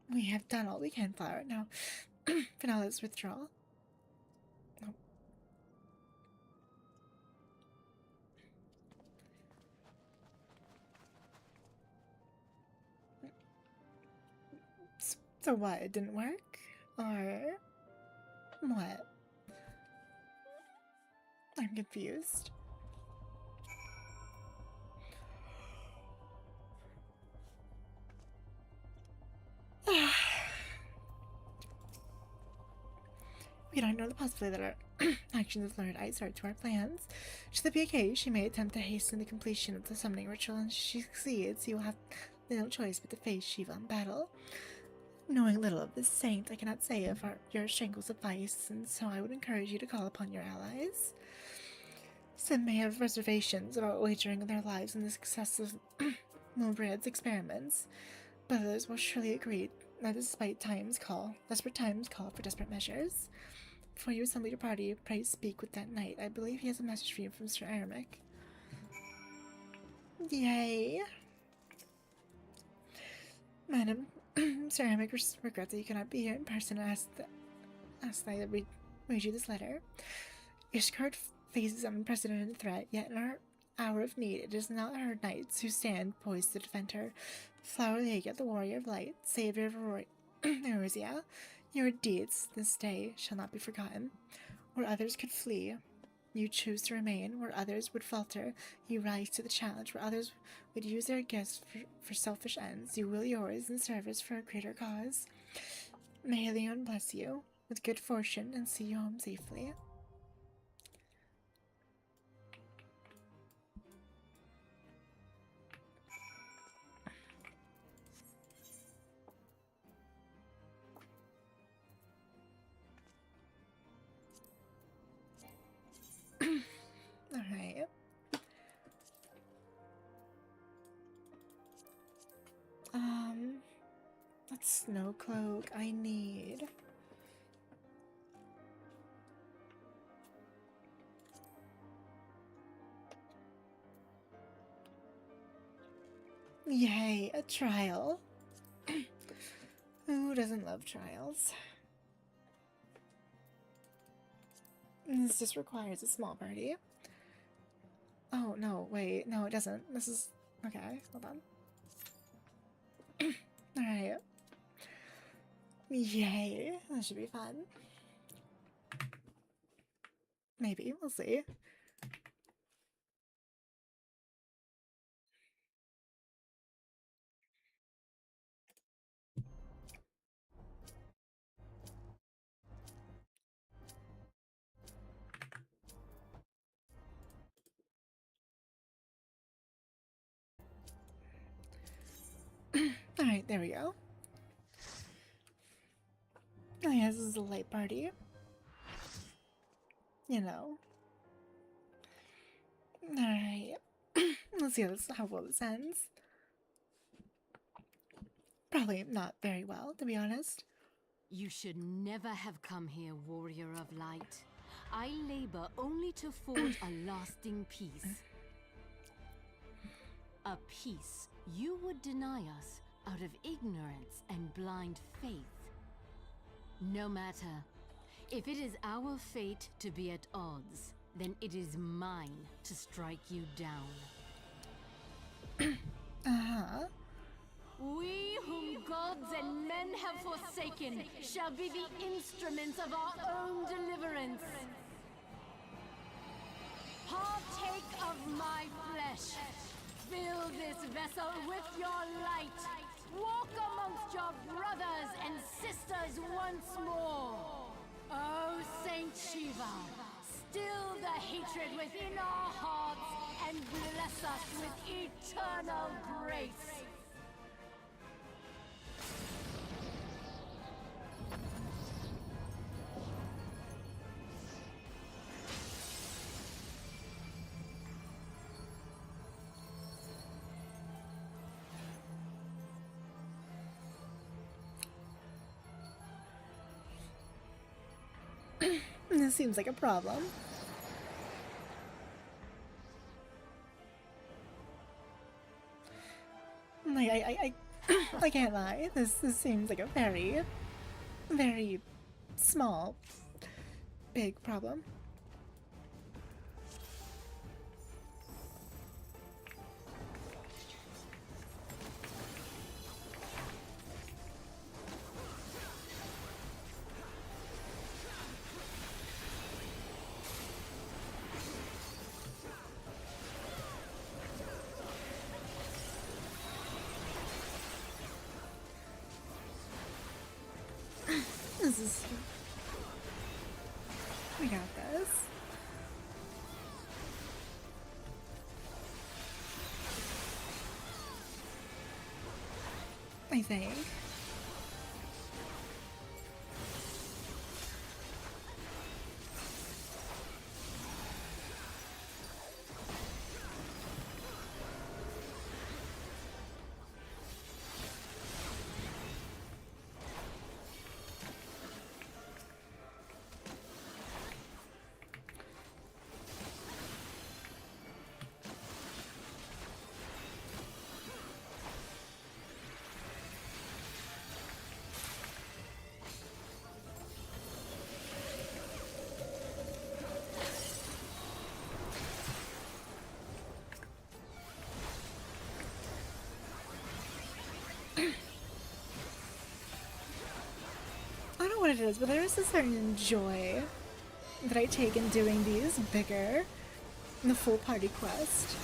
We have done all we can, Flower. Now, for now, let's withdraw. Oh. So what? It didn't work? Or what? I'm confused. We don't know the possibility that our actions lured Izar to our plans. Should there be a case, she may attempt to hasten the completion of the summoning ritual, and if she succeeds, you will have no choice but to face Shiva in battle. Knowing little of this saint, I cannot say if your strength will suffice, and so I would encourage you to call upon your allies. Some may have reservations about wagering their lives in the success of Mulbread's experiments, but others will surely agree that desperate times call for desperate measures. Before you assemble your party, pray speak with that knight. I believe he has a message for you from Sir Aramek. Yay! Madam, Sir Aramek regrets that you cannot be here in person and asks that I read you this letter. Ishgard faces an unprecedented threat, yet in our hour of need, it is not her knights who stand poised to defend her. Flower Lega, the warrior of light, savior of Eorzea, your deeds this day shall not be forgotten. Where others could flee, you choose to remain. Where others would falter, you rise to the challenge. Where others would use their gifts for selfish ends, you will yours in service for a greater cause. May Leon bless you with good fortune and see you home safely. Snow cloak I need. Yay, a trial. Who doesn't love trials? This just requires a small party. Oh, no, wait. No, it doesn't. This is... Okay, hold on. Alright. Yay. That should be fun. Maybe. We'll see. Alright, there we go. Oh yeah, this is a light party. You know. Alright. Let's see how well this ends. Probably not very well, to be honest. You should never have come here, warrior of light. I labor only to forge a lasting peace. A peace you would deny us out of ignorance and blind faith. No matter. If it is our fate to be at odds, then it is mine to strike you down. Uh-huh. We whom gods and men have forsaken shall be the instruments of our own deliverance. Partake of my flesh. Fill this vessel with your light. Walk amongst your brothers and sisters once more. Oh, Saint Shiva, still the hatred within our hearts and bless us with eternal grace. This seems like a problem. Like, I can't lie. This seems like a very, very small, big problem. This is... We got this. I think. I don't know what it is, but there is a certain joy that I take in doing these bigger, the full party quest.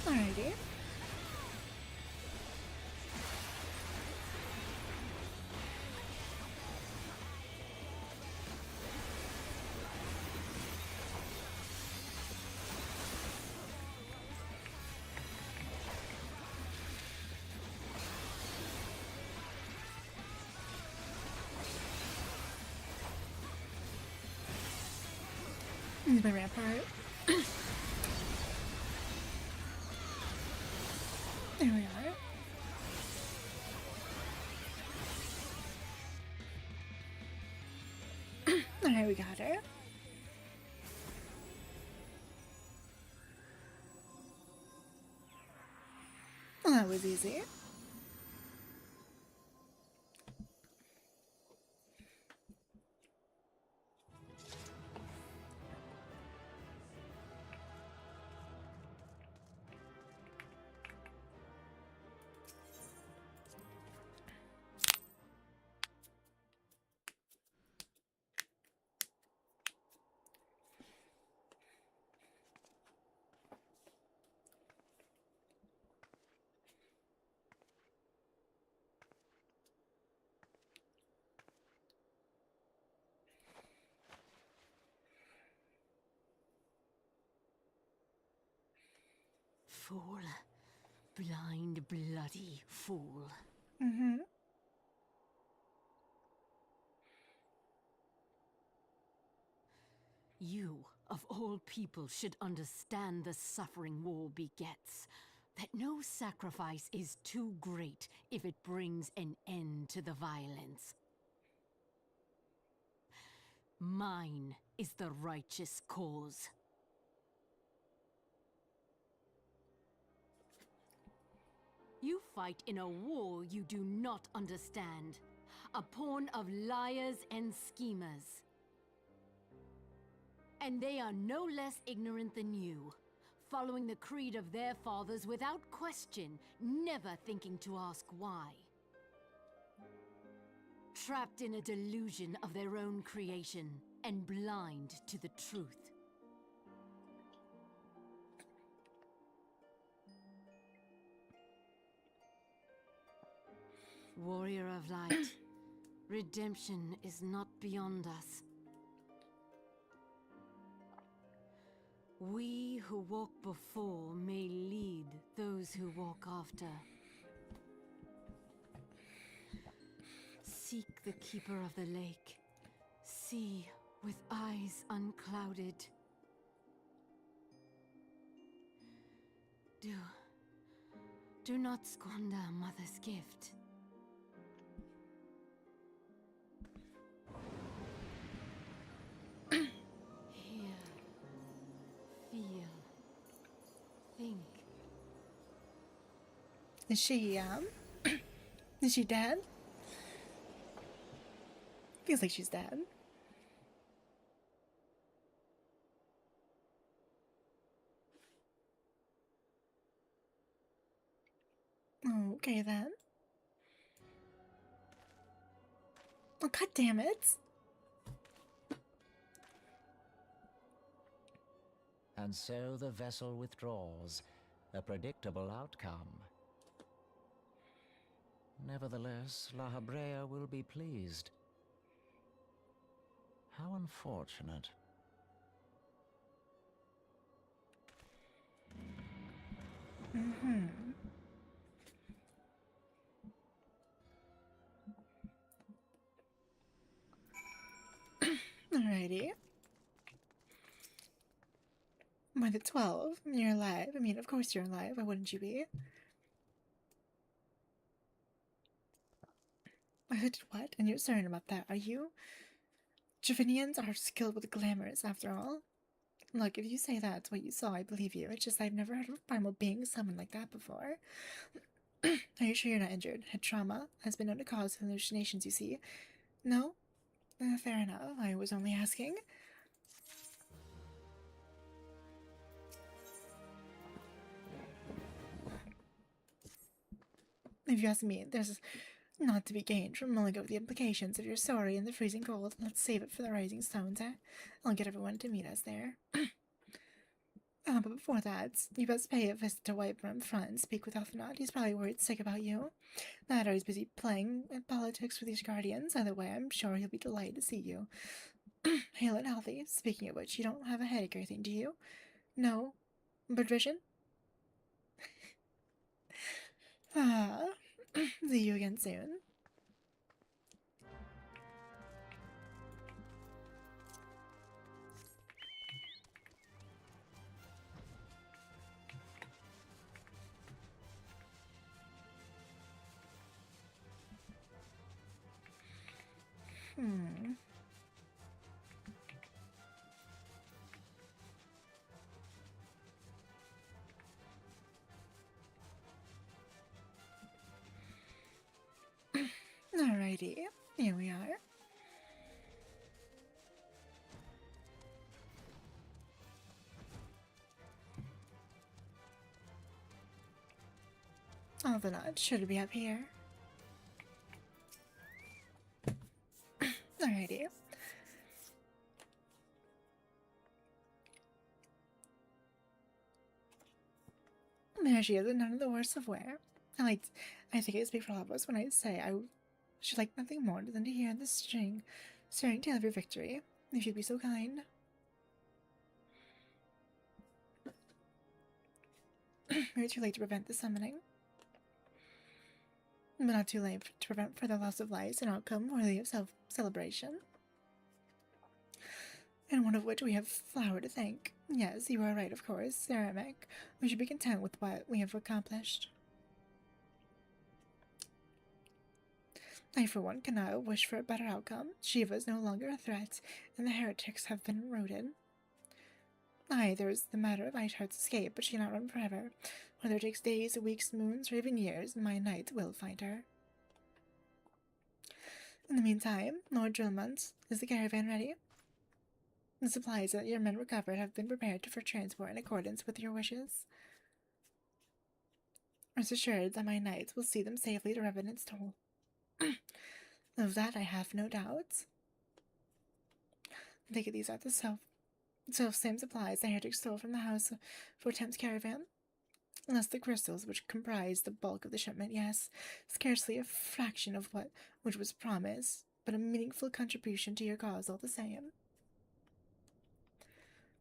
Alrighty. He's my rampart. There we are. Alright, we got her. Well, that was easy. Fool. Blind, bloody fool. Mm-hmm. You, of all people, should understand the suffering war begets. That no sacrifice is too great if it brings an end to the violence. Mine is the righteous cause. You fight in a war you do not understand. A pawn of liars and schemers. And they are no less ignorant than you, following the creed of their fathers without question, never thinking to ask why. Trapped in a delusion of their own creation, and blind to the truth. Warrior of light, redemption is not beyond us. We who walk before may lead those who walk after. Seek the keeper of the lake. See with eyes unclouded. Do not squander a mother's gift. Hear, feel, think. Is she, is she dead? Feels like she's dead. Oh, okay then. Oh, god damn it. And so the vessel withdraws, a predictable outcome. Nevertheless, La Habrea will be pleased. How unfortunate. Mm-hmm. Alrighty. By the 12, you're alive. I mean, of course you're alive. Why wouldn't you be? I did what? And you're certain about that, are you? Javinians are skilled with glamours, after all. Look, if you say that's what you saw, I believe you. It's just I've never heard of a primal being summoned like that before. Are you sure you're not injured? Head trauma has been known to cause hallucinations, you see. No? Fair enough. I was only asking. If you ask me, there's not to be gained from mulling over the implications of your story in the freezing cold. Let's save it for the rising stones, eh? I'll get everyone to meet us there. But before that, you best pay a visit to Whiteburn front and speak with Elfenot. He's probably worried sick about you. Not always busy playing at politics with these guardians. Either way, I'm sure he'll be delighted to see you. Hale and healthy. Speaking of which, you don't have a headache or anything, do you? No? Bird vision? See you again soon. Hmm. Alrighty, here we are. Oh, the nut should be up here. Alrighty. There she is, and none of the worse of wear. I think I speak for all of us when I say I should like nothing more than to hear the stirring tale of your victory, if you'd be so kind. Maybe too late to prevent the summoning, but not too late to prevent further loss of lives, an outcome worthy of celebration. And one of which we have Flower to thank. Yes, you are right, of course, Ceramic. We should be content with what we have accomplished. I, for one, cannot wish for a better outcome. Shiva is no longer a threat, and the heretics have been eroded. Aye, there is the matter of Eishart's escape, but she cannot run forever. Whether it takes days, weeks, moons, or even years, my knight will find her. In the meantime, Lord Drillmont, is the caravan ready? The supplies that your men recovered have been prepared for transport in accordance with your wishes. Rest assured that my knights will see them safely to Revenant's Toll. Of that I have no doubt. I take it these are the self-same supplies the heretics stole from the house for Thames caravan. Unless the crystals which comprise the bulk of the shipment, yes, scarcely a fraction of which was promised, but a meaningful contribution to your cause all the same.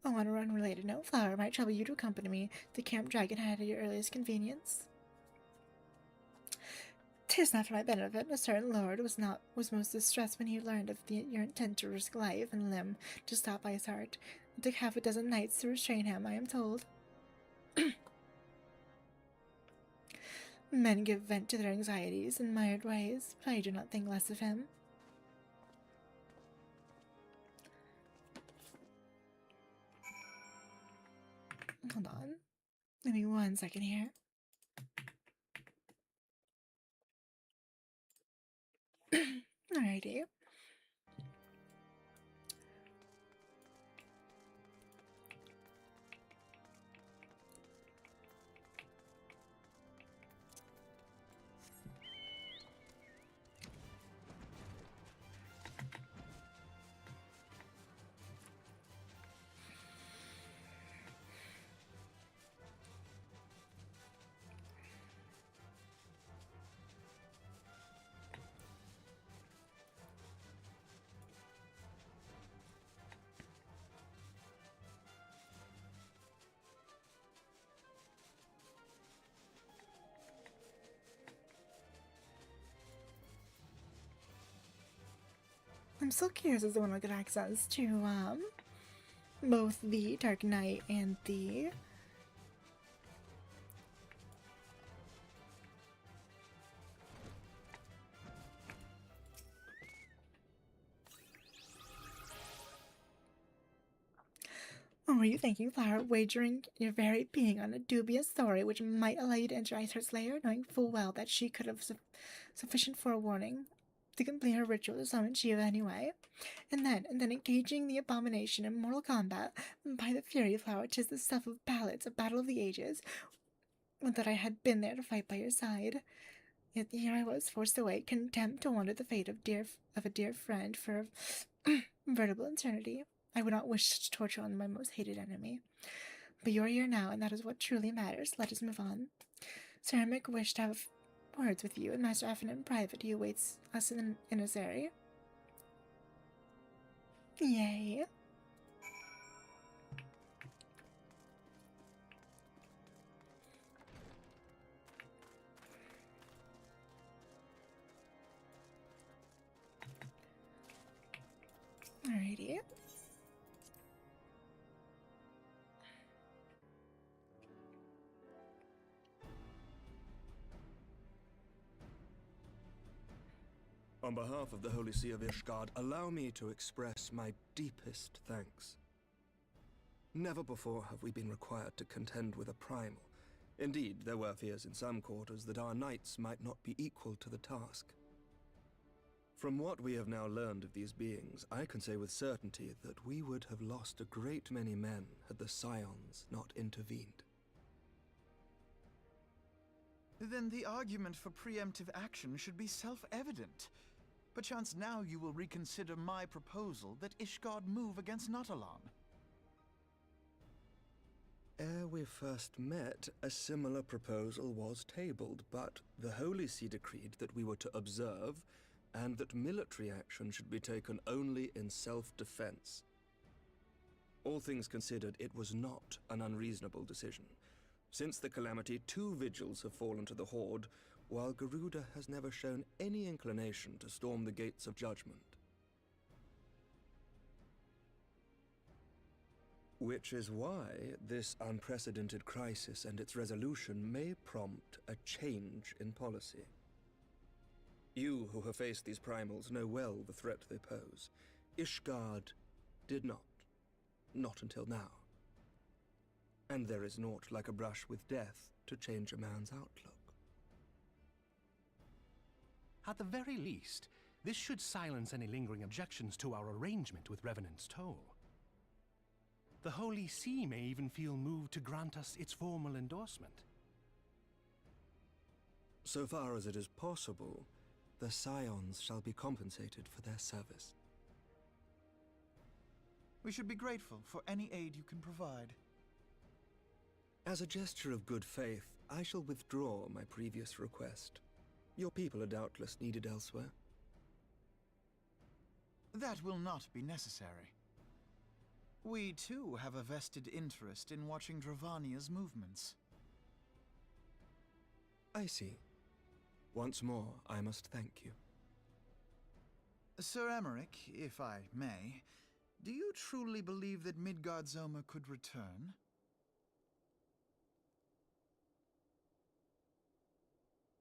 Oh, on an unrelated note, Flower might trouble you to accompany me to Camp Dragonhead at your earliest convenience. 'Tis not for my benefit. A certain lord was most distressed when he learned of your intent to risk life and limb to stop by his heart. It took half a dozen knights to restrain him, I am told. Men give vent to their anxieties in mired ways, but I do not think less of him. Hold on. Give me 1 second here. Alrighty. I'm so curious as to when I get access to, both the Dark Knight and the... What were you thinking, Flower? Wagering your very being on a dubious story which might allow you to enter Iceheart's lair, knowing full well that she could have sufficient forewarning to complete her ritual to summon Shiva anyway. And then engaging the abomination in mortal combat. By the fury, Flower, 'tis the stuff of ballads, a battle of the ages. Would that I had been there to fight by your side. Yet here I was, forced away, condemned to wonder the fate of a dear friend for a veritable eternity. I would not wish to torture on my most hated enemy. But you're here now, and that is what truly matters. Let us move on. Ceramic wished to have words with you, and Master Effin in private. He awaits us in his area. Yay. Alrighty. A On behalf of the Holy See of Ishgard, allow me to express my deepest thanks. Never before have we been required to contend with a primal. Indeed, there were fears in some quarters that our knights might not be equal to the task. From what we have now learned of these beings, I can say with certainty that we would have lost a great many men had the Scions not intervened. Then the argument for preemptive action should be self-evident. Perchance now you will reconsider my proposal that Ishgard move against Nautalon. Ere we first met, a similar proposal was tabled, but the Holy See decreed that we were to observe, and that military action should be taken only in self-defense. All things considered, it was not an unreasonable decision. Since the calamity, 2 vigils have fallen to the Horde, while Garuda has never shown any inclination to storm the gates of judgment. Which is why this unprecedented crisis and its resolution may prompt a change in policy. You who have faced these primals know well the threat they pose. Ishgard did not. Not until now. And there is naught like a brush with death to change a man's outlook. At the very least, this should silence any lingering objections to our arrangement with Revenant's Toll. The Holy See may even feel moved to grant us its formal endorsement. So far as it is possible, the Scions shall be compensated for their service. We should be grateful for any aid you can provide. As a gesture of good faith, I shall withdraw my previous request. Your people are doubtless needed elsewhere. That will not be necessary. We, too, have a vested interest in watching Dravania's movements. I see. Once more, I must thank you. Sir Emmerich, if I may, do you truly believe that Midgard-Zoma could return?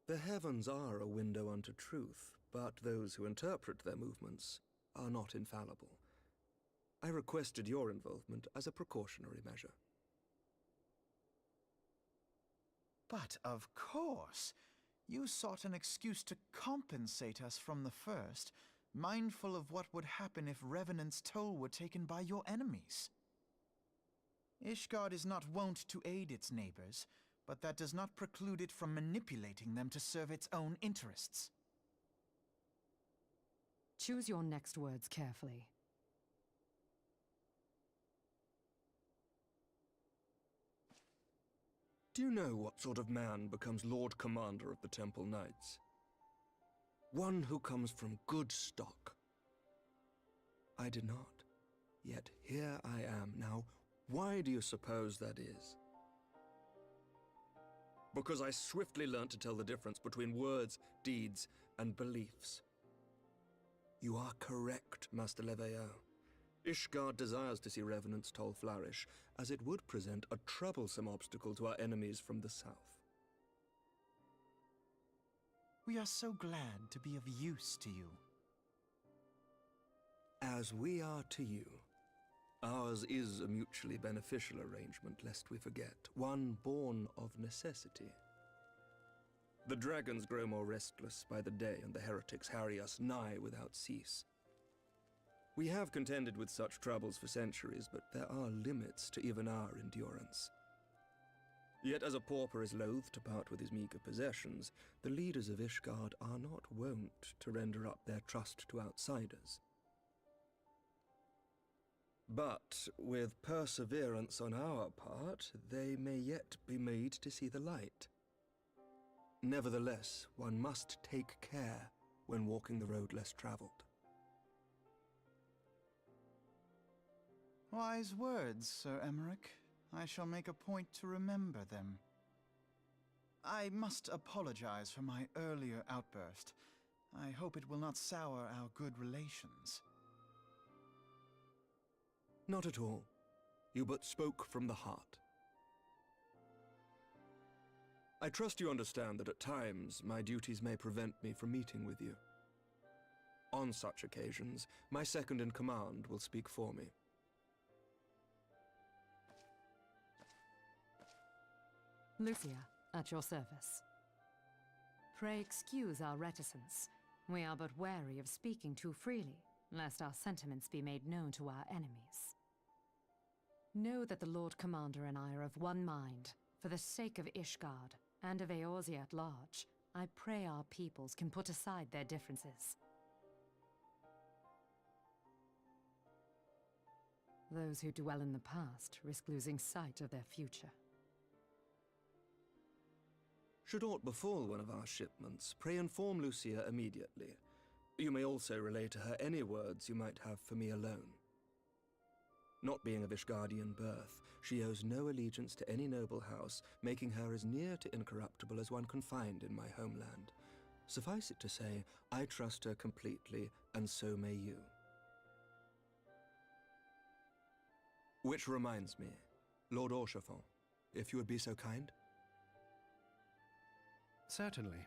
The heavens are a window unto truth, but those who interpret their movements are not infallible. I requested your involvement as a precautionary measure. But of course, you sought an excuse to compensate us from the first, mindful of what would happen if Revenant's Toll were taken by your enemies. Ishgard is not wont to aid its neighbors, but that does not preclude it from manipulating them to serve its own interests. Choose your next words carefully. Do you know what sort of man becomes Lord Commander of the Temple Knights? One who comes from good stock. I did not. Yet here I am. Now, why do you suppose that is? Because I swiftly learned to tell the difference between words, deeds, and beliefs. You are correct, Master Leveilleur. Ishgard desires to see Revenant's Toll flourish, as it would present a troublesome obstacle to our enemies from the south. We are so glad to be of use to you. As we are to you. Ours is a mutually beneficial arrangement, lest we forget, one born of necessity. The dragons grow more restless by the day, and the heretics harry us nigh without cease. We have contended with such troubles for centuries, but there are limits to even our endurance. Yet as a pauper is loath to part with his meager possessions, the leaders of Ishgard are not wont to render up their trust to outsiders. But with perseverance on our part, they may yet be made to see the light. Nevertheless, one must take care when walking the road less traveled. Wise words, Sir Emmerich. I shall make a point to remember them. I must apologize for my earlier outburst. I hope it will not sour our good relations. Not at all. You but spoke from the heart. I trust you understand that at times my duties may prevent me from meeting with you. On such occasions, my second-in-command will speak for me. Lucia, at your service. Pray excuse our reticence. We are but wary of speaking too freely, lest our sentiments be made known to our enemies. Know that the Lord Commander and I are of one mind. For the sake of Ishgard, and of Eorzea at large, I pray our peoples can put aside their differences. Those who dwell in the past risk losing sight of their future. Should aught befall one of our shipments, pray inform Lucia immediately. You may also relay to her any words you might have for me alone. Not being of Ishgardian birth, she owes no allegiance to any noble house, making her as near to incorruptible as one can find in my homeland. Suffice it to say, I trust her completely, and so may you. Which reminds me, Lord Orchefort, if you would be so kind? Certainly.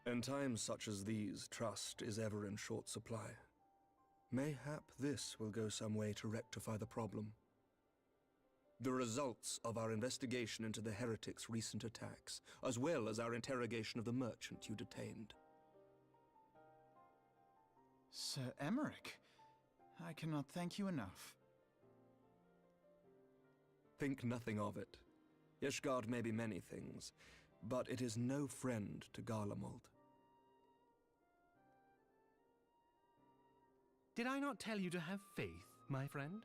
In times such as these, trust is ever in short supply. Mayhap this will go some way to rectify the problem. The results of our investigation into the heretics' recent attacks, as well as our interrogation of the merchant you detained. Sir Emmerich, I cannot thank you enough. Think nothing of it. Ishgard may be many things, but it is no friend to Garlemald. Did I not tell you to have faith, my friend?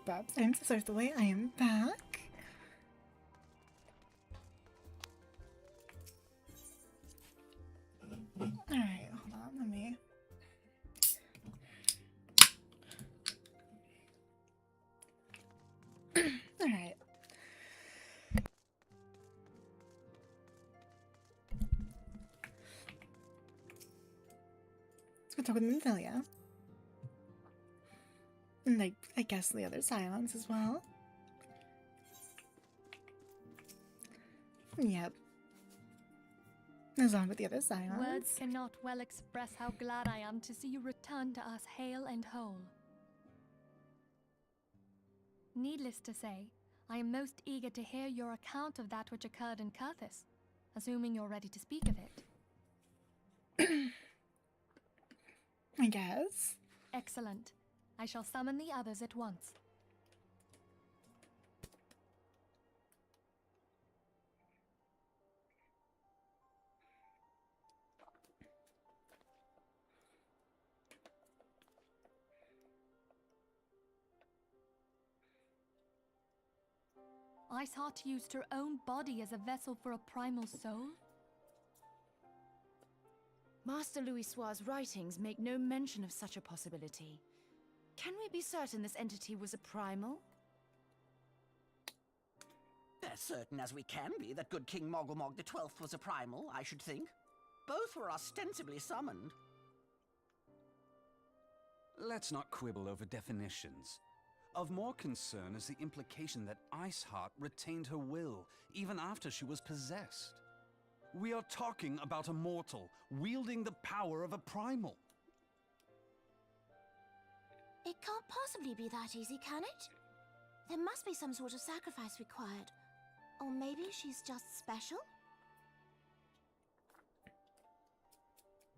Babs. I'm so sorry for the wait. I am back. Alright, hold on, let me... Alright. Let's go talk with Minfilia. And I guess the other Scions as well. Yep. As on with the other Scions. Words cannot well express how glad I am to see you return to us hale and whole. Needless to say, I am most eager to hear your account of that which occurred in Curthis, assuming you're ready to speak of it. I guess. Excellent. I shall summon the others at once. Iceheart used her own body as a vessel for a primal soul? Master Louisoix's writings make no mention of such a possibility. Can we be certain this entity was a primal? As certain as we can be that good King Mogglmog the 12th was a primal, I should think. Both were ostensibly summoned. Let's not quibble over definitions. Of more concern is the implication that Iceheart retained her will, even after she was possessed. We are talking about a mortal, wielding the power of a primal. It can't possibly be that easy, can it? There must be some sort of sacrifice required. Or maybe she's just special?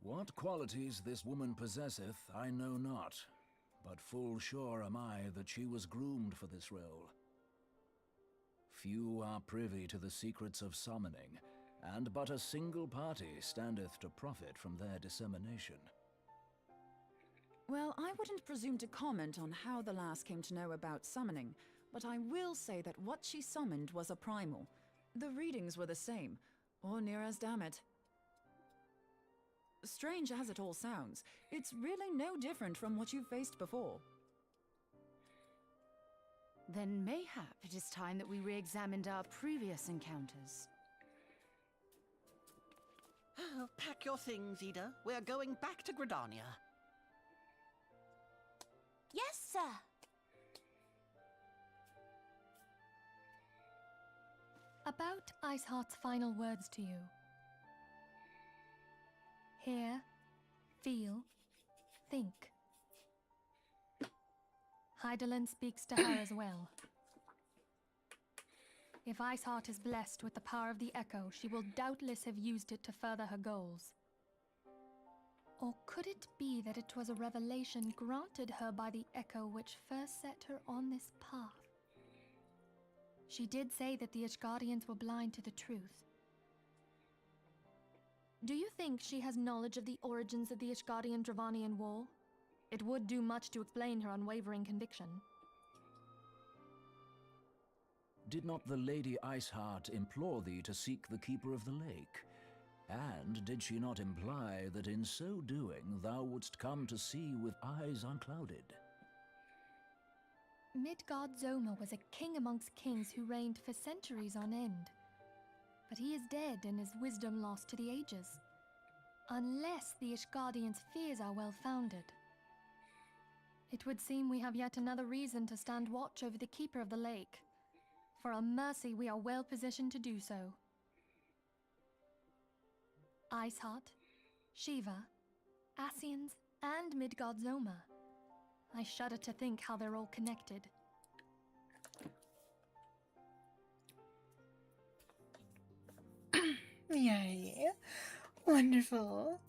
What qualities this woman possesseth, I know not, but full sure am I that she was groomed for this role. Few are privy to the secrets of summoning, and but a single party standeth to profit from their dissemination. Well, I wouldn't presume to comment on how the lass came to know about summoning, but I will say that what she summoned was a primal. The readings were the same, or near as damn it. Strange as it all sounds, it's really no different from what you've faced before. Then mayhap it is time that we re-examined our previous encounters. Oh, pack your things, Ida. We're going back to Gridania. Yes, sir. About Iceheart's final words to you. Hear, feel, think. Hydaelyn speaks to her as well. If Iceheart is blessed with the power of the Echo, she will doubtless have used it to further her goals. Or could it be that it was a revelation granted her by the Echo which first set her on this path? She did say that the Ishgardians were blind to the truth. Do you think she has knowledge of the origins of the Ishgardian-Dravanian War? It would do much to explain her unwavering conviction. Did not the Lady Iceheart implore thee to seek the Keeper of the Lake? And did she not imply that in so doing thou wouldst come to see with eyes unclouded? Midgard-Zoma was a king amongst kings who reigned for centuries on end. But he is dead and his wisdom lost to the ages. Unless the Ishgardians' fears are well-founded. It would seem we have yet another reason to stand watch over the Keeper of the Lake. For a mercy, we are well positioned to do so. Iceheart, Shiva, Ascians, and Midgard-Zoma. I shudder to think how they're all connected. Yay. Wonderful.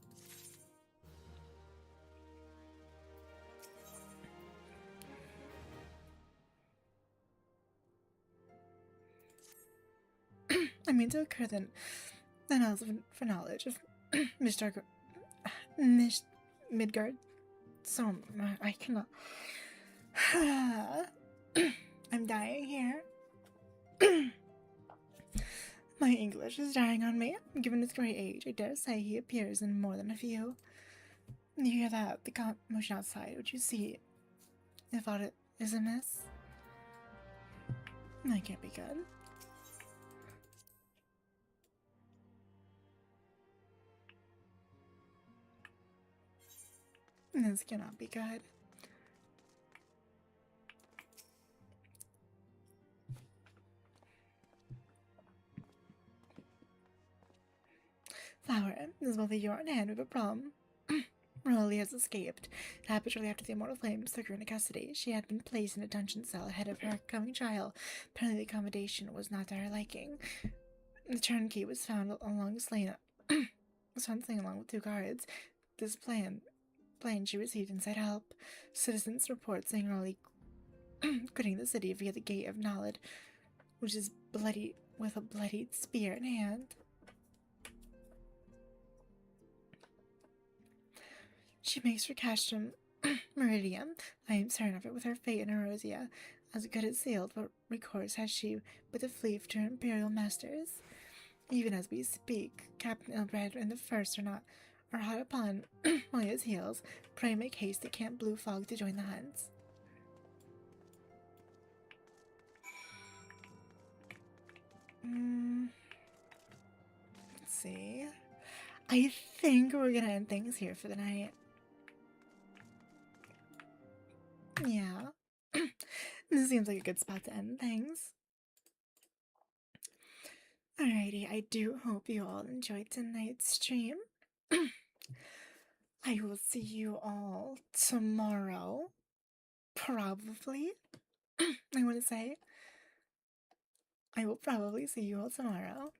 I mean to occur then for knowledge of Midgard. So I cannot. I'm dying here. My English is dying on me. Given his great age, I dare say he appears in more than a few. You hear that? The commotion outside. Would you see if aught is amiss? That can't be good. This cannot be good. Flower, this is both a your hand with a problem. Rolly has escaped. It happened shortly after the immortal flames took her into custody. She had been placed in a dungeon cell ahead of her coming trial. Apparently the accommodation was not to her liking. The turnkey was found along slain along with 2 guards. This plane she received inside help. Citizens report saying Rolly quitting the city via the Gate of Knowledge, which is bloody with a bloodied spear in hand. She makes for Castrum Meridian. I am certain of it, with her fate in Erosia. As good as sealed, what recourse has she but to flee to her imperial masters? Even as we speak, Captain Ilbred and the First are hot upon Malia's heels. Pray make haste to Camp Blue Fog to join the hunts. Let's see. I think we're gonna end things here for the night. Yeah. This seems like a good spot to end things. Alrighty, I do hope you all enjoyed tonight's stream. I will see you all tomorrow. Probably. I want to say. I will probably see you all tomorrow.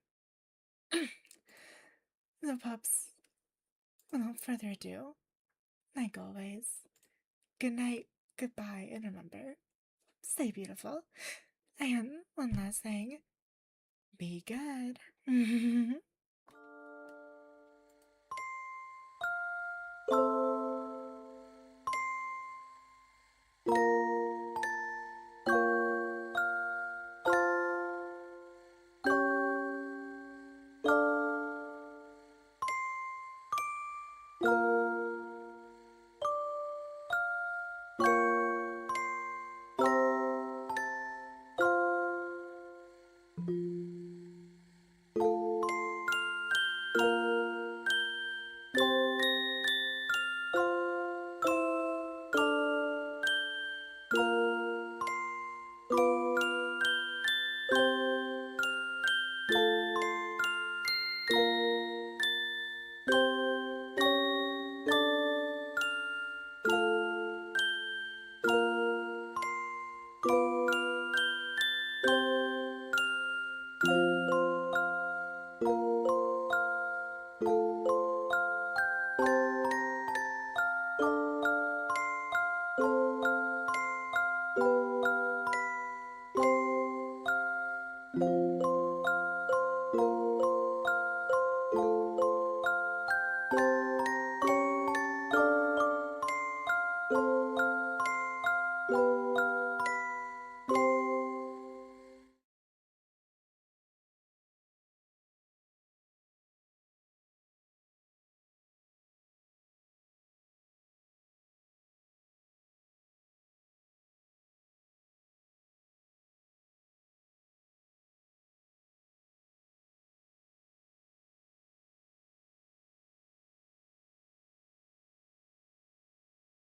So, pups, without further ado, like always, good night, goodbye, and remember, stay beautiful. And one last thing, be good.